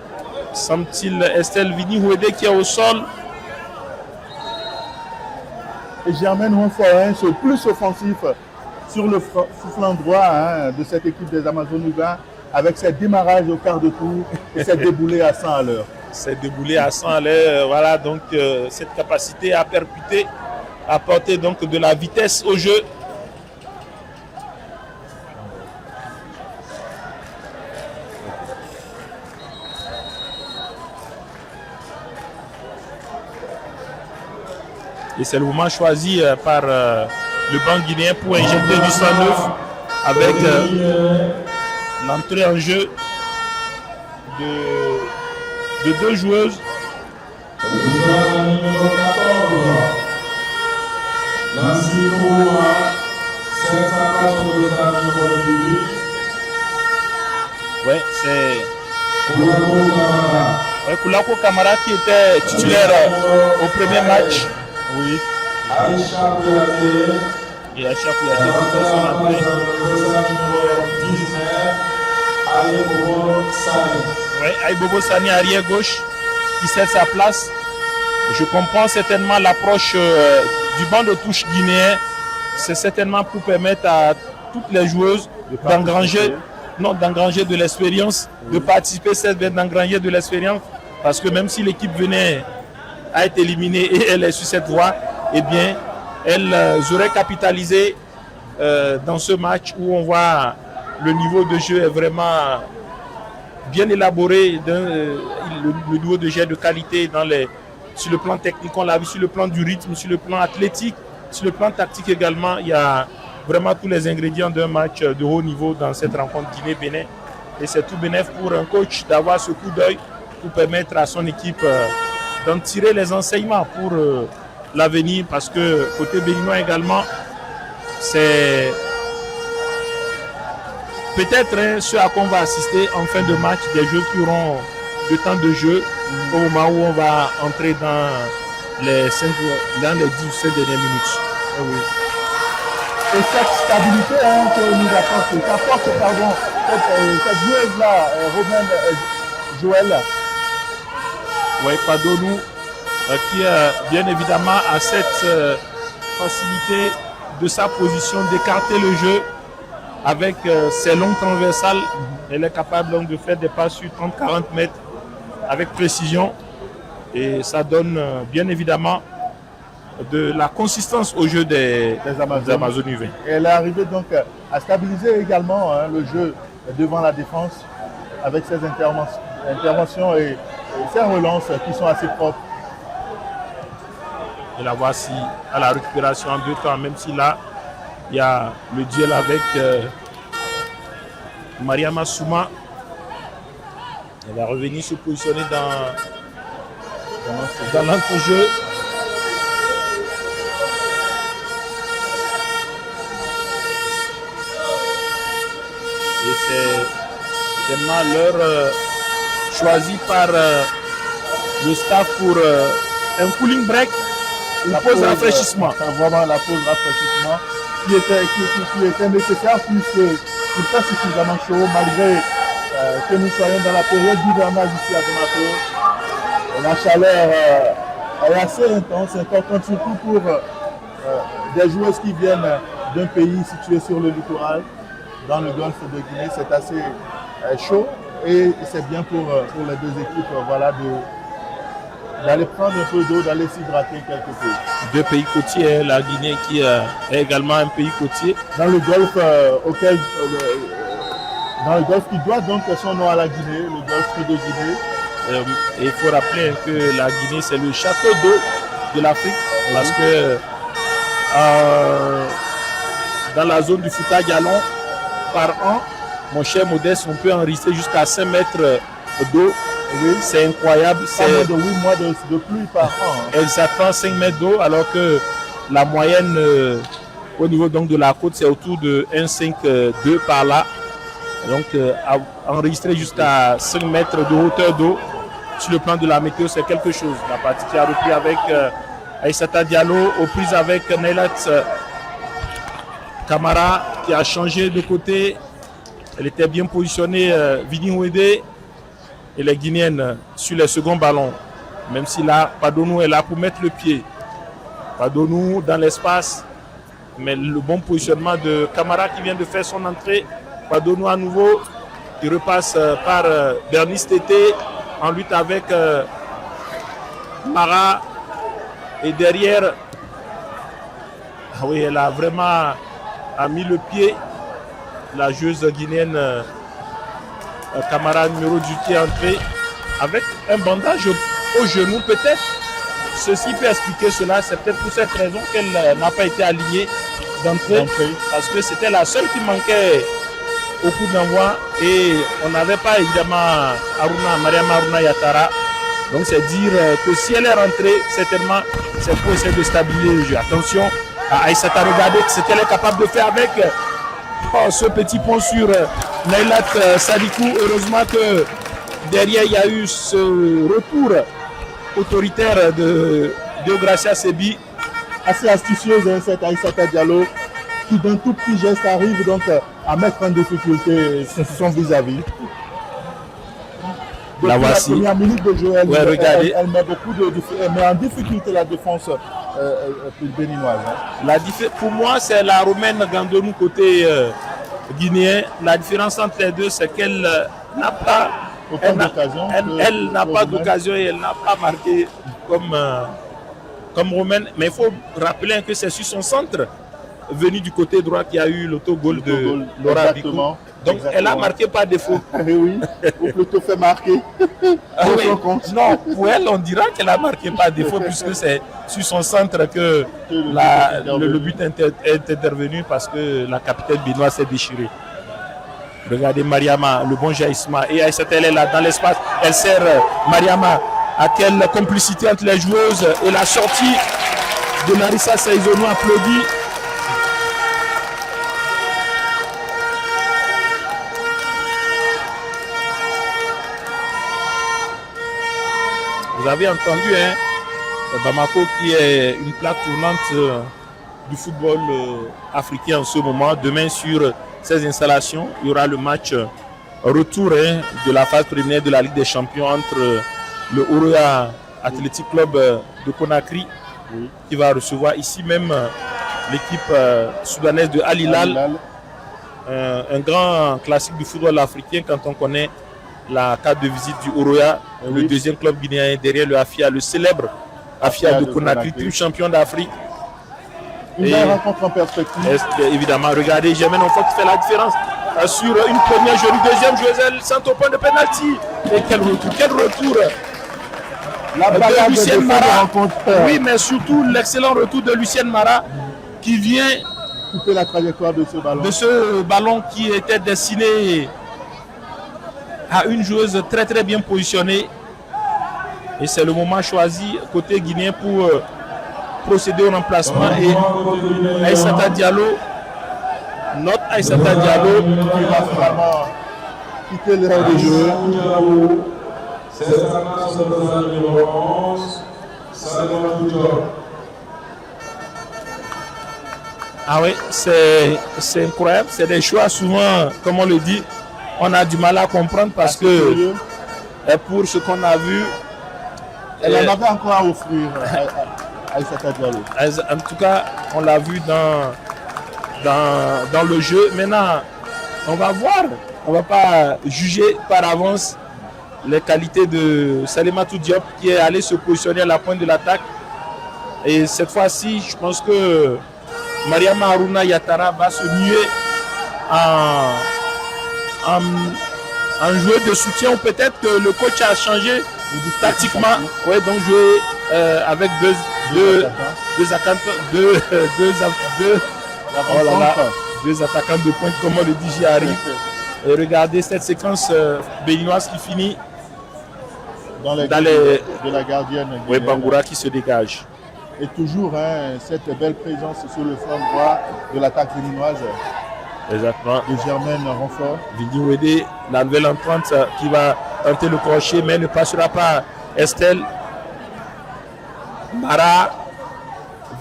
semble-t-il, Estelle Vini-Wedé qui est au sol. Et Germaine Honfort, c'est le plus offensif sur le flanc droit de cette équipe des Amazones Louvain, avec ses démarrages au quart de tour et ses déboulés à 100 à l'heure. C'est déboulé à 100 à l'heure. Voilà, donc cette capacité à percuter, à apporter donc de la vitesse au jeu. Et c'est le moment choisi par le banc guinéen pour injecter du sang neuf avec l'entrée en jeu de deux joueuses. Ouais, c'est Koulako Kamara qui était titulaire au premier match. Oui. Et Aïcha Kouyaté qui fait son entrée. Oui, Aïbobo Sani arrière gauche qui cède sa place. Je comprends certainement l'approche du banc de touche guinéen. C'est certainement pour permettre à toutes les joueuses d'engranger de l'expérience, de participer, c'est d'engranger de l'expérience. Parce que même si l'équipe venait à être éliminée et elle est sur cette voie, eh bien, elles auraient capitalisé dans ce match où on voit le niveau de jeu est vraiment bien élaboré, le niveau de jeu de qualité sur le plan technique, on l'a vu, sur le plan du rythme, sur le plan athlétique, sur le plan tactique également. Il y a vraiment tous les ingrédients d'un match de haut niveau dans cette rencontre Guinée-Bénin. Et c'est tout bénéf pour un coach d'avoir ce coup d'œil pour permettre à son équipe d'en tirer les enseignements pour l'avenir, parce que côté béninois également, c'est peut-être ce à quoi on va assister en fin de match, des joueurs qui auront du temps de jeu au moment où on va entrer dans les 10 ou 5 dernières minutes. Eh oui. Et cette stabilité que nous apporte, cette joueuse-là, Romaine Joël. Oui, Padonou, qui bien évidemment a cette facilité de sa position d'écarter le jeu avec ses longues transversales. Elle est capable donc de faire des passes sur 30-40 mètres avec précision. Et ça donne bien évidemment de la consistance au jeu des Amazones U20. Elle est arrivée donc à stabiliser également le jeu devant la défense avec ses interventions et ses relances qui sont assez propres. Et la voici à la récupération en 2 temps, même si là, il y a le duel avec Mariama Souma. Elle va revenir se positionner dans l'entrejeu. Et c'est tellement l'heure choisie par le staff pour un cooling break, une pause rafraîchissement. Vraiment la pause rafraîchissement qui était nécessaire puisque il fait suffisamment chaud malgré que nous soyons dans la période d'hivernage ici à Bamako. La chaleur est assez intense, importante surtout pour des joueuses qui viennent d'un pays situé sur le littoral, dans le golfe de Guinée. C'est assez chaud et c'est bien pour les deux équipes d'aller prendre un peu d'eau, d'aller s'hydrater quelque peu. 2 pays côtiers, la Guinée qui est également un pays côtier. Dans le golfe qui doit donc son nom à la Guinée, le golfe de Guinée. Et il faut rappeler que la Guinée, c'est le château d'eau de l'Afrique, parce que dans la zone du Fouta Gallon, par an, mon cher Modeste, on peut enregistrer jusqu'à 5 mètres d'eau. Oui. C'est incroyable. C'est de 8 mois de pluie par an. Exactement 5 mètres d'eau, alors que la moyenne au niveau donc de la côte, c'est autour de 1,5-2 par là. Donc, enregistrer jusqu'à 5 mètres de hauteur d'eau sur le plan de la météo, c'est quelque chose. La partie qui a repris avec Aïssata Diallo, aux prises avec Nailat Camara, qui a changé de côté. Elle était bien positionnée, Vini Ouédé, et les Guinéennes sur les seconds ballons. Même si là, Padonou est là pour mettre le pied. Padonou dans l'espace, mais le bon positionnement de Camara qui vient de faire son entrée. Padonou à nouveau, qui repasse par Bernice Tété en lutte avec Mara. Et derrière, oui, elle a vraiment mis le pied. La joueuse guinéenne Camara numéro 10 qui est entrée avec un bandage au genou peut-être. Ceci peut expliquer cela. C'est peut-être pour cette raison qu'elle n'a pas été alignée d'entrée. Parce que c'était la seule qui manquait au coup d'envoi et on n'avait pas évidemment Mariama Aruna Yatara. Donc c'est dire que si elle est rentrée, certainement c'est pour essayer de stabiliser le jeu. Attention à Aïssata, regardez ce qu'elle est capable de faire avec ce petit pont sur Nailat Sadikou. Heureusement que derrière il y a eu ce retour autoritaire de Deogracia Sebi. Assez astucieuse cette Aïssata Diallo qui d'un tout petit geste arrive donc à mettre en difficulté son vis-à-vis. La voici. La première minute de jeu, elle met en difficulté la défense béninoise. Pour moi, c'est la Romaine Gandonou côté guinéen. La différence entre les deux, c'est qu'elle n'a pas d'occasion et elle n'a pas marqué comme Romaine. Mais il faut rappeler que c'est sur son centre venu du côté droit qu'il y a eu l'autogol de Laura Bicou. Donc elle a marqué par défaut. Oui, ou plutôt fait marquer. Oui. Non, pour elle, on dira qu'elle a marqué par défaut puisque c'est sur son centre que le but est intervenu parce que la capitaine béninoise s'est déchirée. Regardez Mariama, le bon jaillissement. Et Aïssata, elle est là dans l'espace. Elle sert Mariama. À quelle complicité entre les joueuses et la sortie de Larissa Saizonou applaudie. Vous avez entendu, hein, Bamako qui est une plaque tournante du football africain en ce moment. Demain, sur ces installations, il y aura le match retour de la phase préliminaire de la Ligue des Champions entre le Oroya Athletic Club de Conakry qui va recevoir ici même l'équipe soudanaise de Al Hilal. Un grand classique du football africain quand on connaît la carte de visite du Oroya, le deuxième club guinéen derrière le Afia, le célèbre Afia de Conakry, triple champion d'Afrique. Une belle rencontre en perspective. Évidemment, regardez, Germaine Onfo qui fait la différence sur une première joueuse, deuxième joueuse, centre au point de pénalty. Et quel retour La balade de Lucienne de Mara. rencontre. Oui, mais surtout l'excellent retour de Lucienne Mara qui vient couper la trajectoire de ce ballon qui était destiné à une joueuse très très bien positionnée. Et c'est le moment choisi côté guinéen pour procéder au remplacement. Et Aïssata Diallo, notre Aïssata Diallo, qui va finalement quitter le rang des joueurs. C'est le numéro 11, Salomon Boudor. Ah oui, c'est incroyable. C'est des choix souvent, comme on le dit, on a du mal à comprendre parce que pour ce qu'on a vu, elle en avait encore à offrir à Aïssata Diallo. En tout cas, on l'a vu dans le jeu. Maintenant, on va voir. On ne va pas juger par avance les qualités de Salematou Diop qui est allé se positionner à la pointe de l'attaque. Et cette fois-ci, je pense que Mariama Haruna Yatara va se muer en joueur de soutien, ou peut-être que le coach a changé tactiquement. Oui, donc jouer avec deux attaquants de pointe, comme on le dit, j'y arrive. Et regardez cette séquence béninoise qui finit dans les de la gardienne. Oui, Bangoura qui se dégage. Et toujours cette belle présence sur le flanc droit de l'attaque béninoise. Exactement. De Germaine Renfort. Vidi Ouédé, la nouvelle entrante qui va tenter le crochet, mais ne passera pas Estelle. Mara,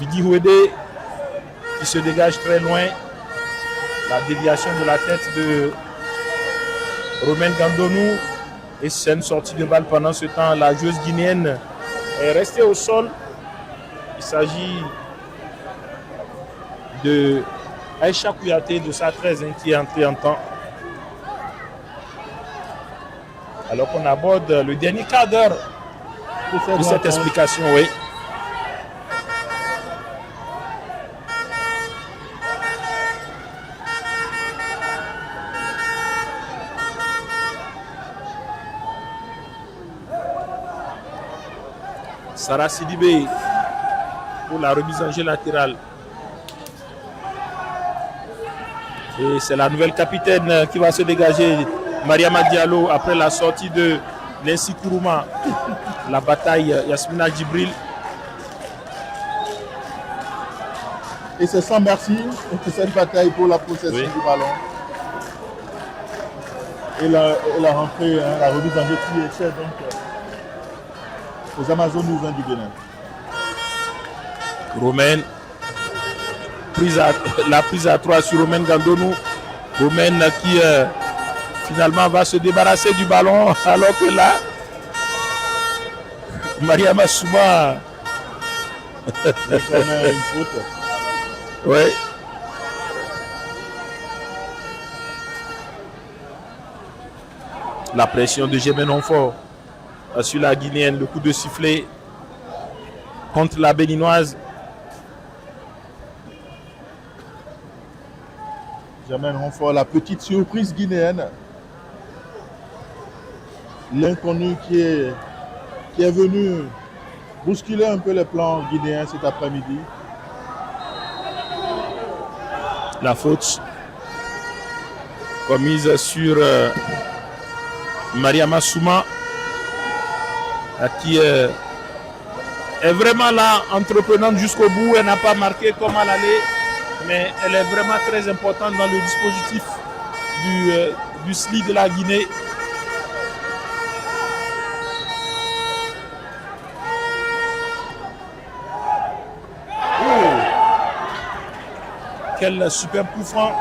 Vidi Ouédé qui se dégage très loin. La déviation de la tête de Romaine Gandonou. Et c'est une sortie de balle pendant ce temps. La joueuse guinéenne est restée au sol. Il s'agit de Aïcha Kouyaté de sa 13 qui est entrée en temps. Alors qu'on aborde le dernier quart d'heure de cette explication, oui. Sarah Sidibé pour la remise en jeu latérale. Et c'est la nouvelle capitaine qui va se dégager, Mariama Diallo, après la sortie de Lensi Kourouma. La bataille Yasmina Djibril. Et c'est sans merci que cette bataille pour la possession du ballon. Et la rentrée, la remise en jeu qui est chère donc aux Amazones Louvain du Bénin. Romaine, la prise à 3 sur Romaine Gandonou. Romaine qui finalement va se débarrasser du ballon, alors que là, Mariama Souma. Une faute. Oui. La pression de Germaine Onfo sur la Guinéenne, le coup de sifflet contre la Béninoise. Germaine Renfort, la petite surprise guinéenne. L'inconnu qui est venu bousculer un peu les plans guinéens cet après-midi. La faute commise sur Mariama Souma, qui est vraiment là, entreprenante jusqu'au bout. Elle n'a pas marqué comme elle allait, mais elle est vraiment très importante dans le dispositif du SLI de la Guinée. quel super coup franc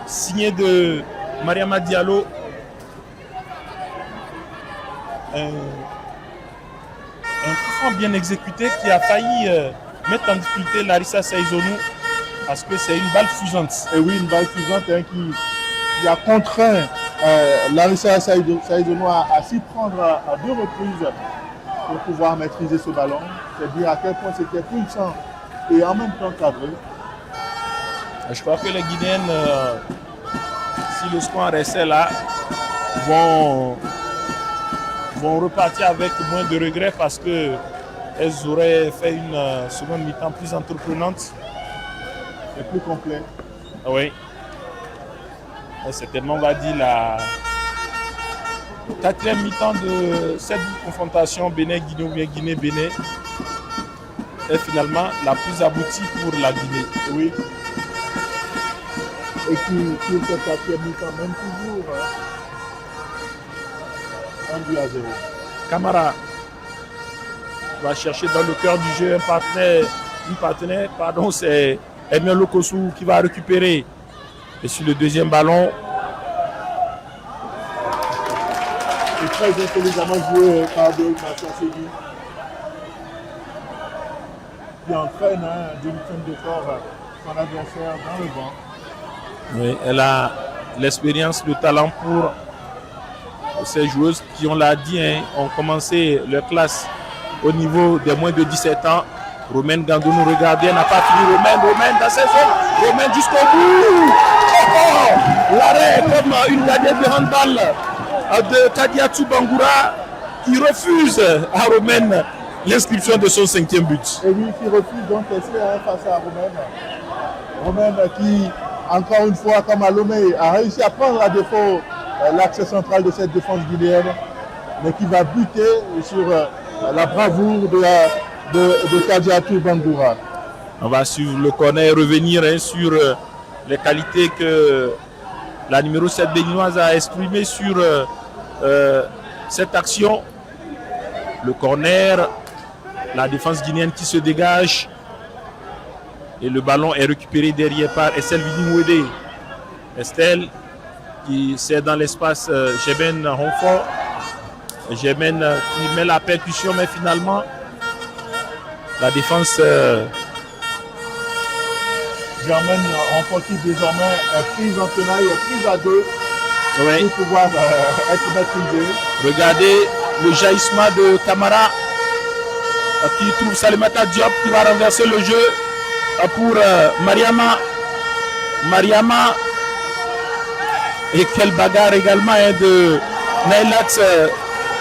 signé de Mariama Diallo. Un coup franc bien exécuté qui a failli mettre en difficulté Larissa Saïzonou parce que c'est une balle fusante. Et oui, une balle fusante qui a contraint Larissa Saïzonou à s'y prendre à 2 reprises pour pouvoir maîtriser ce ballon. C'est dire à quel point c'était puissant et en même temps cadré. Je crois que les Guinéennes, si le score restait là, vont repartir avec moins de regrets parce qu'elles auraient fait une seconde mi-temps plus entreprenante. Et plus complet. Oui. C'est tellement, on va dire, la 4e mi-temps de cette confrontation Bénin-Guinée ou bien Guinée-Bénin est finalement la plus aboutie pour la Guinée. Oui. Et qui cette 4e mi-temps même toujours 1-0. Camara va chercher dans le cœur du jeu une partenaire, c'est Emile Lokosu qui va récupérer. Et sur le deuxième ballon, c'est très intelligemment joué par de Massasségi qui entraîne d'une tonne de corps son adversaire dans le vent. Oui, elle a l'expérience, le talent pour ces joueuses qui, on l'a dit, ont commencé leur classe au niveau des moins de 17 ans. Romaine Gandonou, regardez, elle n'a pas fini. Romaine dans ses zones. Romaine jusqu'au bout. L'arrêt comme une dernière de handball de Kadiatou Bangoura qui refuse à Romaine l'inscription de son 5e but. Et oui, qui refuse donc face à Romaine. Romaine qui, encore une fois, comme à Lomé, a réussi à prendre à défaut l'axe central de cette défense guinéenne, mais qui va buter sur la bravoure de Kadiatou Bangoura. On va suivre le corner et revenir sur les qualités que la numéro 7 béninoise a exprimées sur cette action. Le corner, la défense guinéenne qui se dégage et le ballon est récupéré derrière par Estelle Vidi-Mouédé. Estelle qui c'est dans l'espace Gémen Honfort. Gémen qui met la percussion, mais finalement la défense Germaine Renforti désormais est prise en tenaille, est prise à 2 oui. pour pouvoir être maîtrisée. Regardez le jaillissement de Camara qui trouve Salimata Diop qui va renverser le jeu pour Mariama. Mariama et quelle bagarre également de Nailat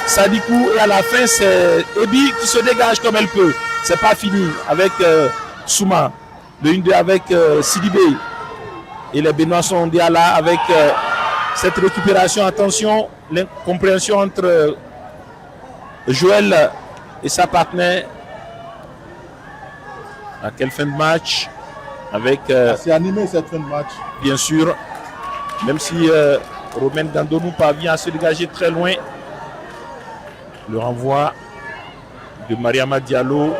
Sadikou et à la fin c'est Ebi qui se dégage comme elle peut. C'est pas fini avec Souma. Le 1-2 avec Sidibé. Et les Béninois sont déjà là avec cette récupération. Attention, l'incompréhension entre Joël et sa partenaire. À quelle fin de match avec c'est animé cette fin de match. Bien sûr. Même si Romaine Gandonou parvient à se dégager très loin. Le renvoi de Mariama Diallo.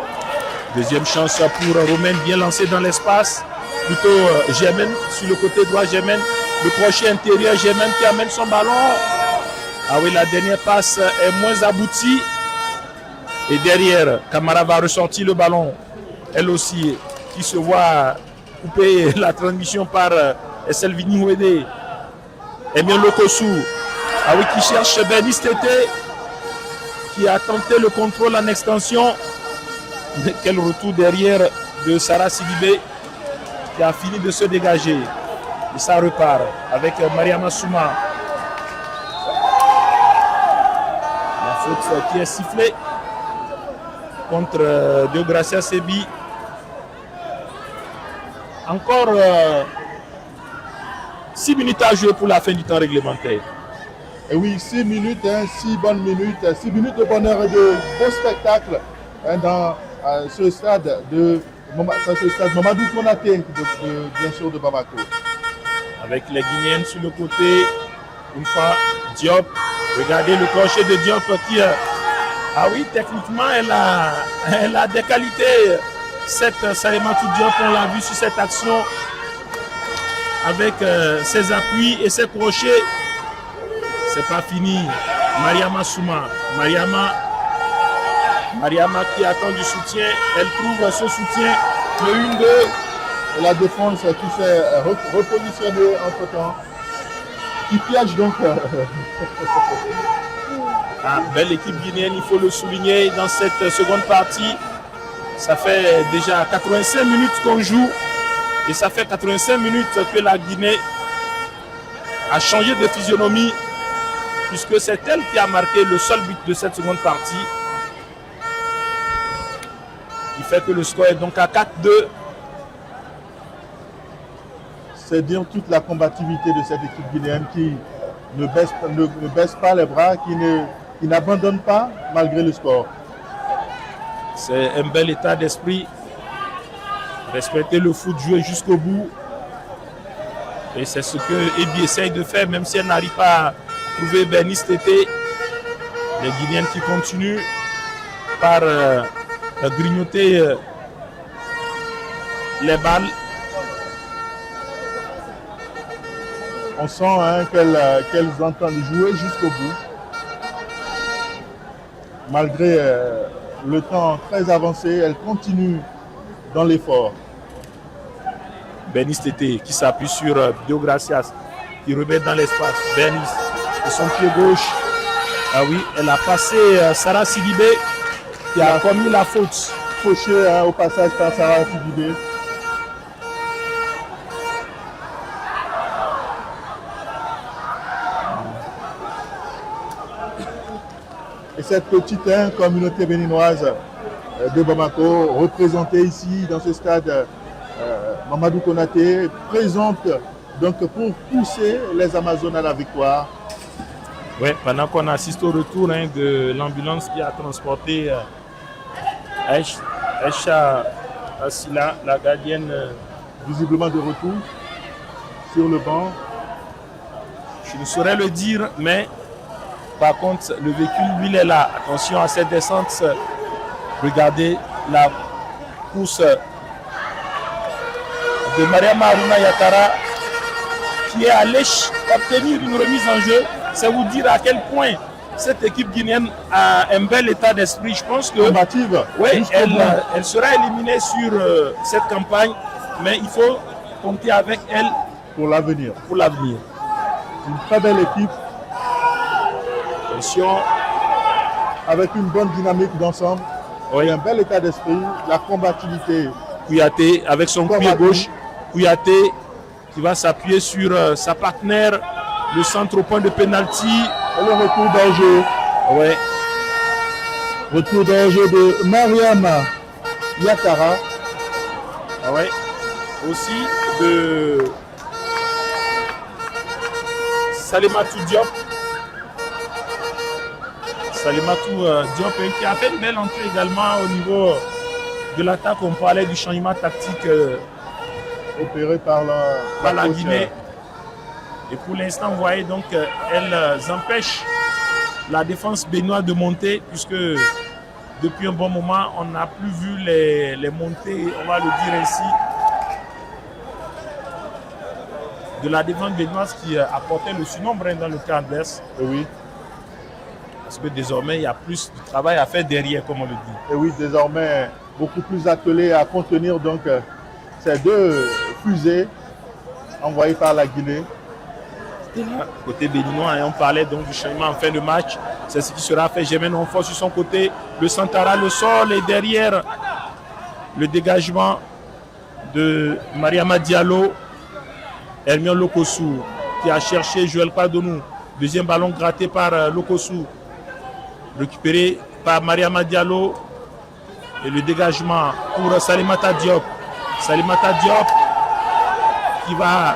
Deuxième chance pour Romaine, bien lancé dans l'espace. Plutôt Germaine sur le côté droit. Germaine, le crochet intérieur. Germaine qui amène son ballon. Ah oui, la dernière passe est moins aboutie. Et derrière, Camara va ressortir le ballon. Elle aussi, qui se voit couper la transmission par Estelle Vini-Ouédé. Emile Lokosu. Ah oui, qui cherche Bernice Tété. Qui a tenté le contrôle en extension. Mais quel retour derrière de Sarah Sidibé qui a fini de se dégager. Et ça repart avec Mariama Souma. La faute qui est sifflée contre Deogracia Sebi. Encore 6 minutes à jouer pour la fin du temps réglementaire. Et oui, 6 minutes, 6 bonnes minutes, 6 minutes de bonheur et de beau spectacle dans ce stade Mamadou Konaté, bien sûr, de Bamako. Avec les Guinéennes sur le côté, une fois Diop. Regardez le crochet de Diop qui... ah oui, techniquement, elle a des qualités. Cette Salematou Diop, on l'a vu sur cette action. avec ses appuis et ses crochets. C'est pas fini. Mariama Souma. Mariama qui attend du soutien. Elle trouve ce soutien. Le 1-2. Et la défense qui s'est repositionnée entre temps. Qui piège donc. Belle équipe guinéenne, il faut le souligner dans cette seconde partie. Ça fait déjà 85 minutes qu'on joue. Et ça fait 85 minutes que la Guinée a changé de physionomie. Puisque c'est elle qui a marqué le seul but de cette seconde partie. Qui fait que le score est donc à 4-2. C'est dire toute la combativité de cette équipe guinéenne qui ne baisse pas les bras, qui n'abandonne pas malgré le score. C'est un bel état d'esprit. Respecter le foot, jouer jusqu'au bout. Et c'est ce que Ebi essaye de faire, même si elle n'arrive pas à trouver Bernice Tété. Les Guinéennes qui continuent par grignoter les balles. On sent qu'elles entendent jouer jusqu'au bout. Malgré le temps très avancé, elles continuent dans l'effort. Bernice Tété qui s'appuie sur Deogracias, qui remet dans l'espace. Bernice de son pied gauche. Ah oui, elle a passé Sarah Sidibé qui a commis la faute. Fauché au passage par Sarah Sidibé. Et cette petite communauté béninoise de Bamako, représentée ici dans ce stade Mamadou Konaté, présente donc pour pousser les Amazones à la victoire. Oui, pendant qu'on assiste au retour de l'ambulance qui a transporté Aisha Asila, la gardienne. Visiblement de retour sur le banc. Je ne saurais le dire, mais par contre, le véhicule, lui, il est là. Attention à cette descente. Regardez la course de Mariama Aruna Yatara qui est allée obtenir une remise en jeu. C'est vous dire à quel point cette équipe guinéenne a un bel état d'esprit. Je pense que oui, elle sera éliminée sur cette campagne, mais il faut compter avec elle pour l'avenir. Une très belle équipe. Attention. Avec une bonne dynamique d'ensemble. Oui. Un bel état d'esprit, la combativité. Kouyaté avec son pied gauche. Kouyaté qui va s'appuyer sur sa partenaire. Le centre au point de pénalty. Et le retour d'enjeu. Ouais. Retour d'enjeu de Mariama Yatara. Ouais. Aussi de Salimatou Diop. Salimatou Diop qui a fait une belle entrée également au niveau de l'attaque. On parlait du changement tactique opéré par la Guinée. Et pour l'instant, vous voyez, donc, elles empêchent la défense béninoise de monter, puisque depuis un bon moment, on n'a plus vu les montées, on va le dire ainsi, de la défense béninoise qui apportait le surnombre dans le camp adverse. Oui. Parce que désormais, il y a plus de travail à faire derrière, comme on le dit. Et oui, désormais, beaucoup plus attelé à contenir donc ces deux fusées envoyées par la Guinée. Côté béninois, on parlait donc du changement en fin de match. C'est ce qui sera fait. Germaine Onfort sur son côté. Le Santara, le sol et derrière le dégagement de Mariama Diallo. Hermione Lokosu qui a cherché Joël Padonou. Deuxième ballon gratté par Lokosu. Récupéré par Mariama Diallo. Et le dégagement pour Salimata Diop. Salimata Diop qui va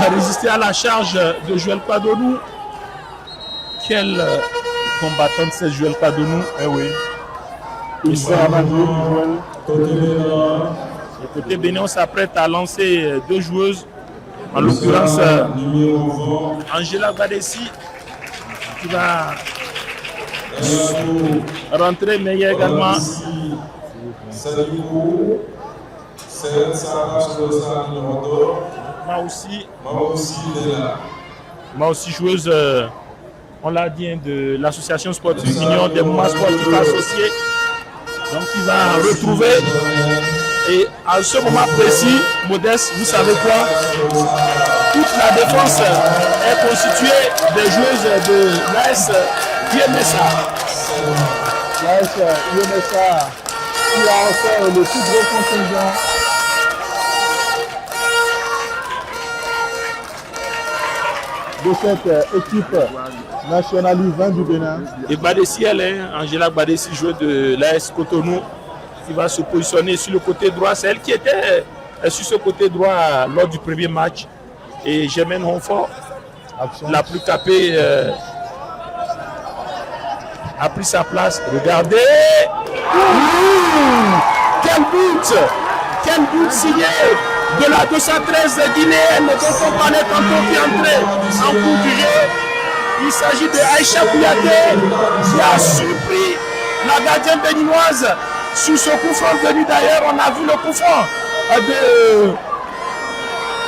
résister à la charge de Joël Padonou. Quelle combattante c'est Joël Padonou. Eh oui. Le côté bénin s'apprête à lancer deux joueuses. En l'occurrence, Angela Badessi qui va rentrer, mais il y a également Aussi joueuse, on l'a dit, hein, de l'association sportive Union des mouvements sportifs associés. Donc il va retrouver, et à ce moment précis, Modeste, vous savez quoi, toute la défense est constituée des joueuses de l'AS UMSA. L'AS UMSA qui a encore le plus gros contingent. De cette équipe nationale U20 du Bénin. Et Badessi, Angela Badessi, joueuse de l'AS Cotonou, qui va se positionner sur le côté droit. C'est elle qui était sur ce côté droit lors du premier match. Et Germaine Honfort, la plus capée, a pris sa place. Regardez! Quel but! Quel but signé de la 213 guinéenne dont on parlait tantôt qui est entrée en cours du jeu. Il s'agit de Aïcha Kouyaté qui a surpris la gardienne béninoise sur ce coup franc venu d'ailleurs. On a vu le coup franc de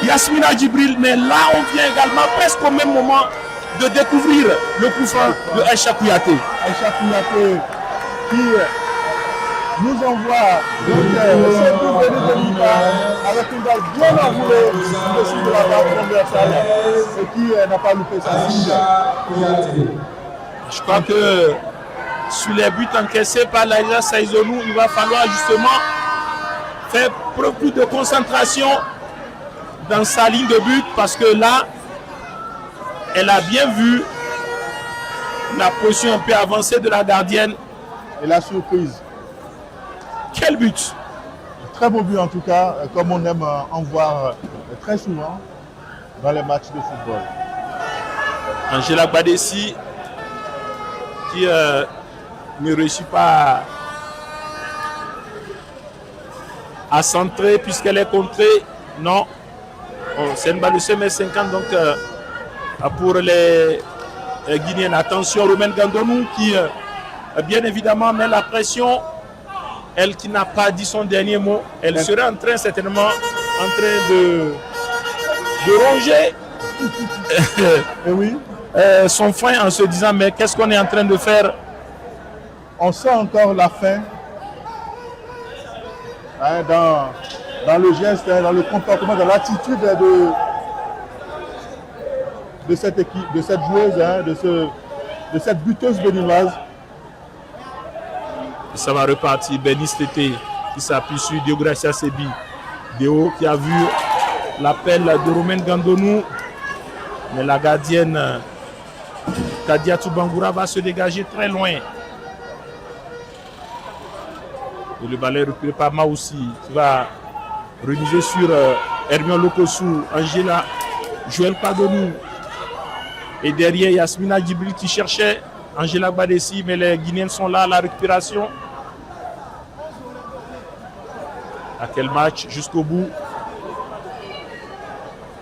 Yasmina Djibril, mais là on vient également presque au même moment de découvrir le coup franc de Aïcha Kouyaté. Aïcha Kouyaté qui nous envoie ce coup venu de Lima avec une balle bien enroulée au-dessus de la barre transversale et qui n'a pas loupé sa cible. Je crois que sur les buts encaissés par Laïla Saïzonou, il va falloir justement faire preuve plus de concentration dans sa ligne de but parce que là, elle a bien vu la position un peu avancée de la gardienne. Et la surprise. Quel but! Très beau but en tout cas, comme on aime en voir très souvent dans les matchs de football. Angela Badessi qui ne réussit pas à centrer puisqu'elle est contrée. Non, c'est une balle de 5,50 donc pour les Guinéennes. Attention, Romaine Gandonou qui bien évidemment met la pression. Elle qui n'a pas dit son dernier mot, elle serait en train certainement de ronger Et oui. Son frein en se disant mais qu'est-ce qu'on est en train de faire? On sent encore la faim dans le geste, dans le comportement, dans l'attitude de cette équipe, de cette joueuse, de cette buteuse béninoise. Ça va repartir. Benis Tété qui s'appuie sur Deogracia Sebi. Deo qui a vu l'appel de Romaine Gandonou. Mais la gardienne Kadia Toubangoura va se dégager très loin. Et le ballon repéré par Maoussi qui va remiser sur Hermione Lokosou, Angela, Joël Padonou. Et derrière Yasmina Djibril qui cherchait Angela Badessi, mais les Guinéens sont là à la récupération. À quel match jusqu'au bout.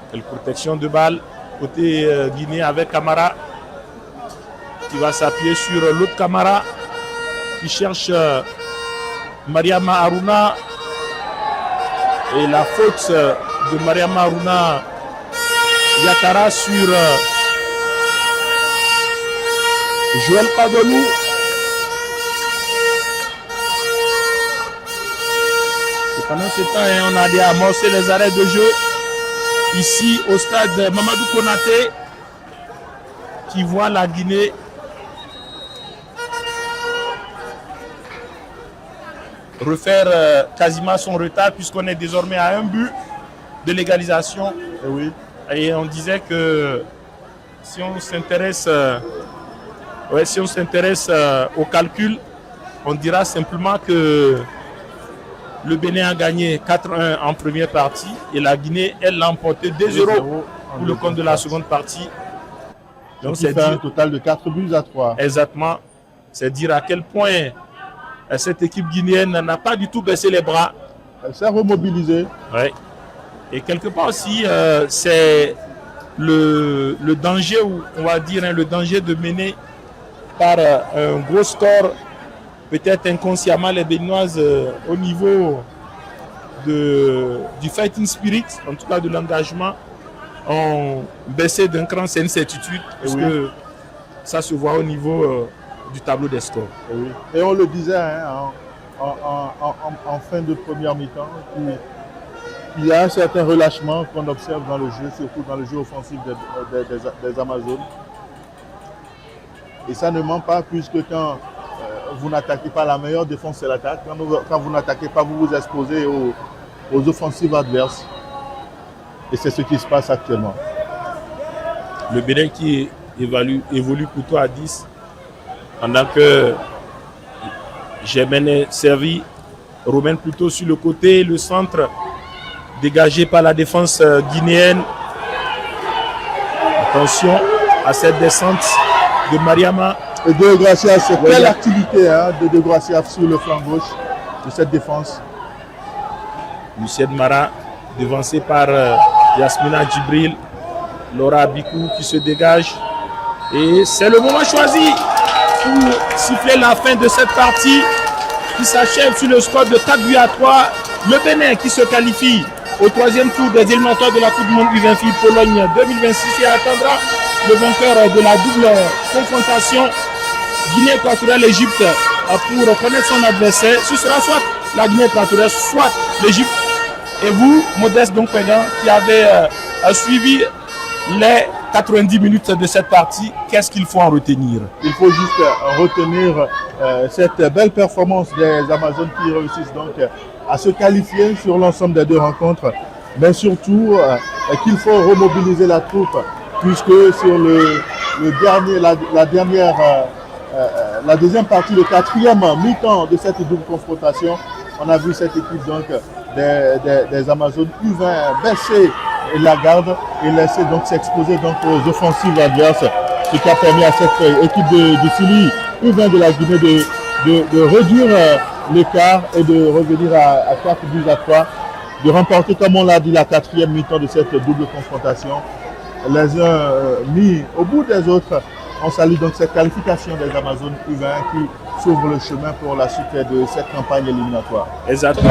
Quelle protection de balle côté guinéen avec Camara qui va s'appuyer sur l'autre Camara qui cherche Mariama Haruna. Et la faute de Mariama Haruna Yatara sur Joël Padonou. Et pendant ce temps, on a amorcé les arrêts de jeu ici au stade Mamadou Konaté qui voit la Guinée refaire quasiment son retard puisqu'on est désormais à un but de l'égalisation. Et oui. Et on disait que si on s'intéresse au calcul, on dira simplement que le Bénin a gagné 4-1 en première partie et la Guinée, elle l'a emporté 2-0 pour le compte de la seconde partie. Donc c'est un total de 4-3. Exactement. C'est dire à quel point cette équipe guinéenne n'a pas du tout baissé les bras. Elle s'est remobilisée. Oui. Et quelque part aussi, c'est le danger, ou on va dire le danger de mener par un gros score, peut-être inconsciemment les Béninoises au niveau du fighting spirit, en tout cas de l'engagement, ont baissé d'un cran, c'est une certitude, parce que ça se voit au niveau du tableau des scores. Et on le disait hein, en fin de première mi-temps, il y a un certain relâchement qu'on observe dans le jeu, surtout dans le jeu offensif des Amazones. Et ça ne ment pas, puisque quand vous n'attaquez pas, la meilleure défense c'est l'attaque. Quand vous n'attaquez pas, vous vous exposez aux offensives adverses. Et c'est ce qui se passe actuellement. Le Bénin qui évolue plutôt à 10, pendant que Germain est servi, Romain plutôt sur le côté, le centre dégagé par la défense guinéenne. Attention à cette descente de Mariama. Et De Gracia, c'est quelle activité de Gracia sur le flanc gauche de cette défense. Lucien Mara devancé par Yasmina Djibril, Laura Abikou qui se dégage. Et c'est le moment choisi pour siffler la fin de cette partie qui s'achève sur le score de 4-3. Le Bénin qui se qualifie au troisième tour des éliminatoires de la Coupe du Monde U20 FIBA Pologne 2026 et attendra le vainqueur de la double confrontation Guinée équatoriale Égypte pour connaître son adversaire. Ce sera soit la Guinée équatoriale, soit l'Égypte. Et vous, Modeste Donkpegan, qui avez suivi les 90 minutes de cette partie, qu'est-ce qu'il faut en retenir? Il faut juste retenir cette belle performance des Amazones qui réussissent donc à se qualifier sur l'ensemble des deux rencontres, mais surtout qu'il faut remobiliser la troupe, puisque sur la deuxième partie, le quatrième mi-temps de cette double confrontation, on a vu cette équipe donc des Amazones U20 baisser la garde et laisser donc s'exposer donc aux offensives adverses, ce qui a permis à cette équipe du Sili U20 de la Guinée de réduire l'écart et de revenir à 4-3, de remporter, comme on l'a dit, la quatrième mi-temps de cette double confrontation. Les uns mis au bout des autres. On salue donc cette qualification des Amazones U20 qui s'ouvre le chemin pour la suite de cette campagne éliminatoire. Exactement.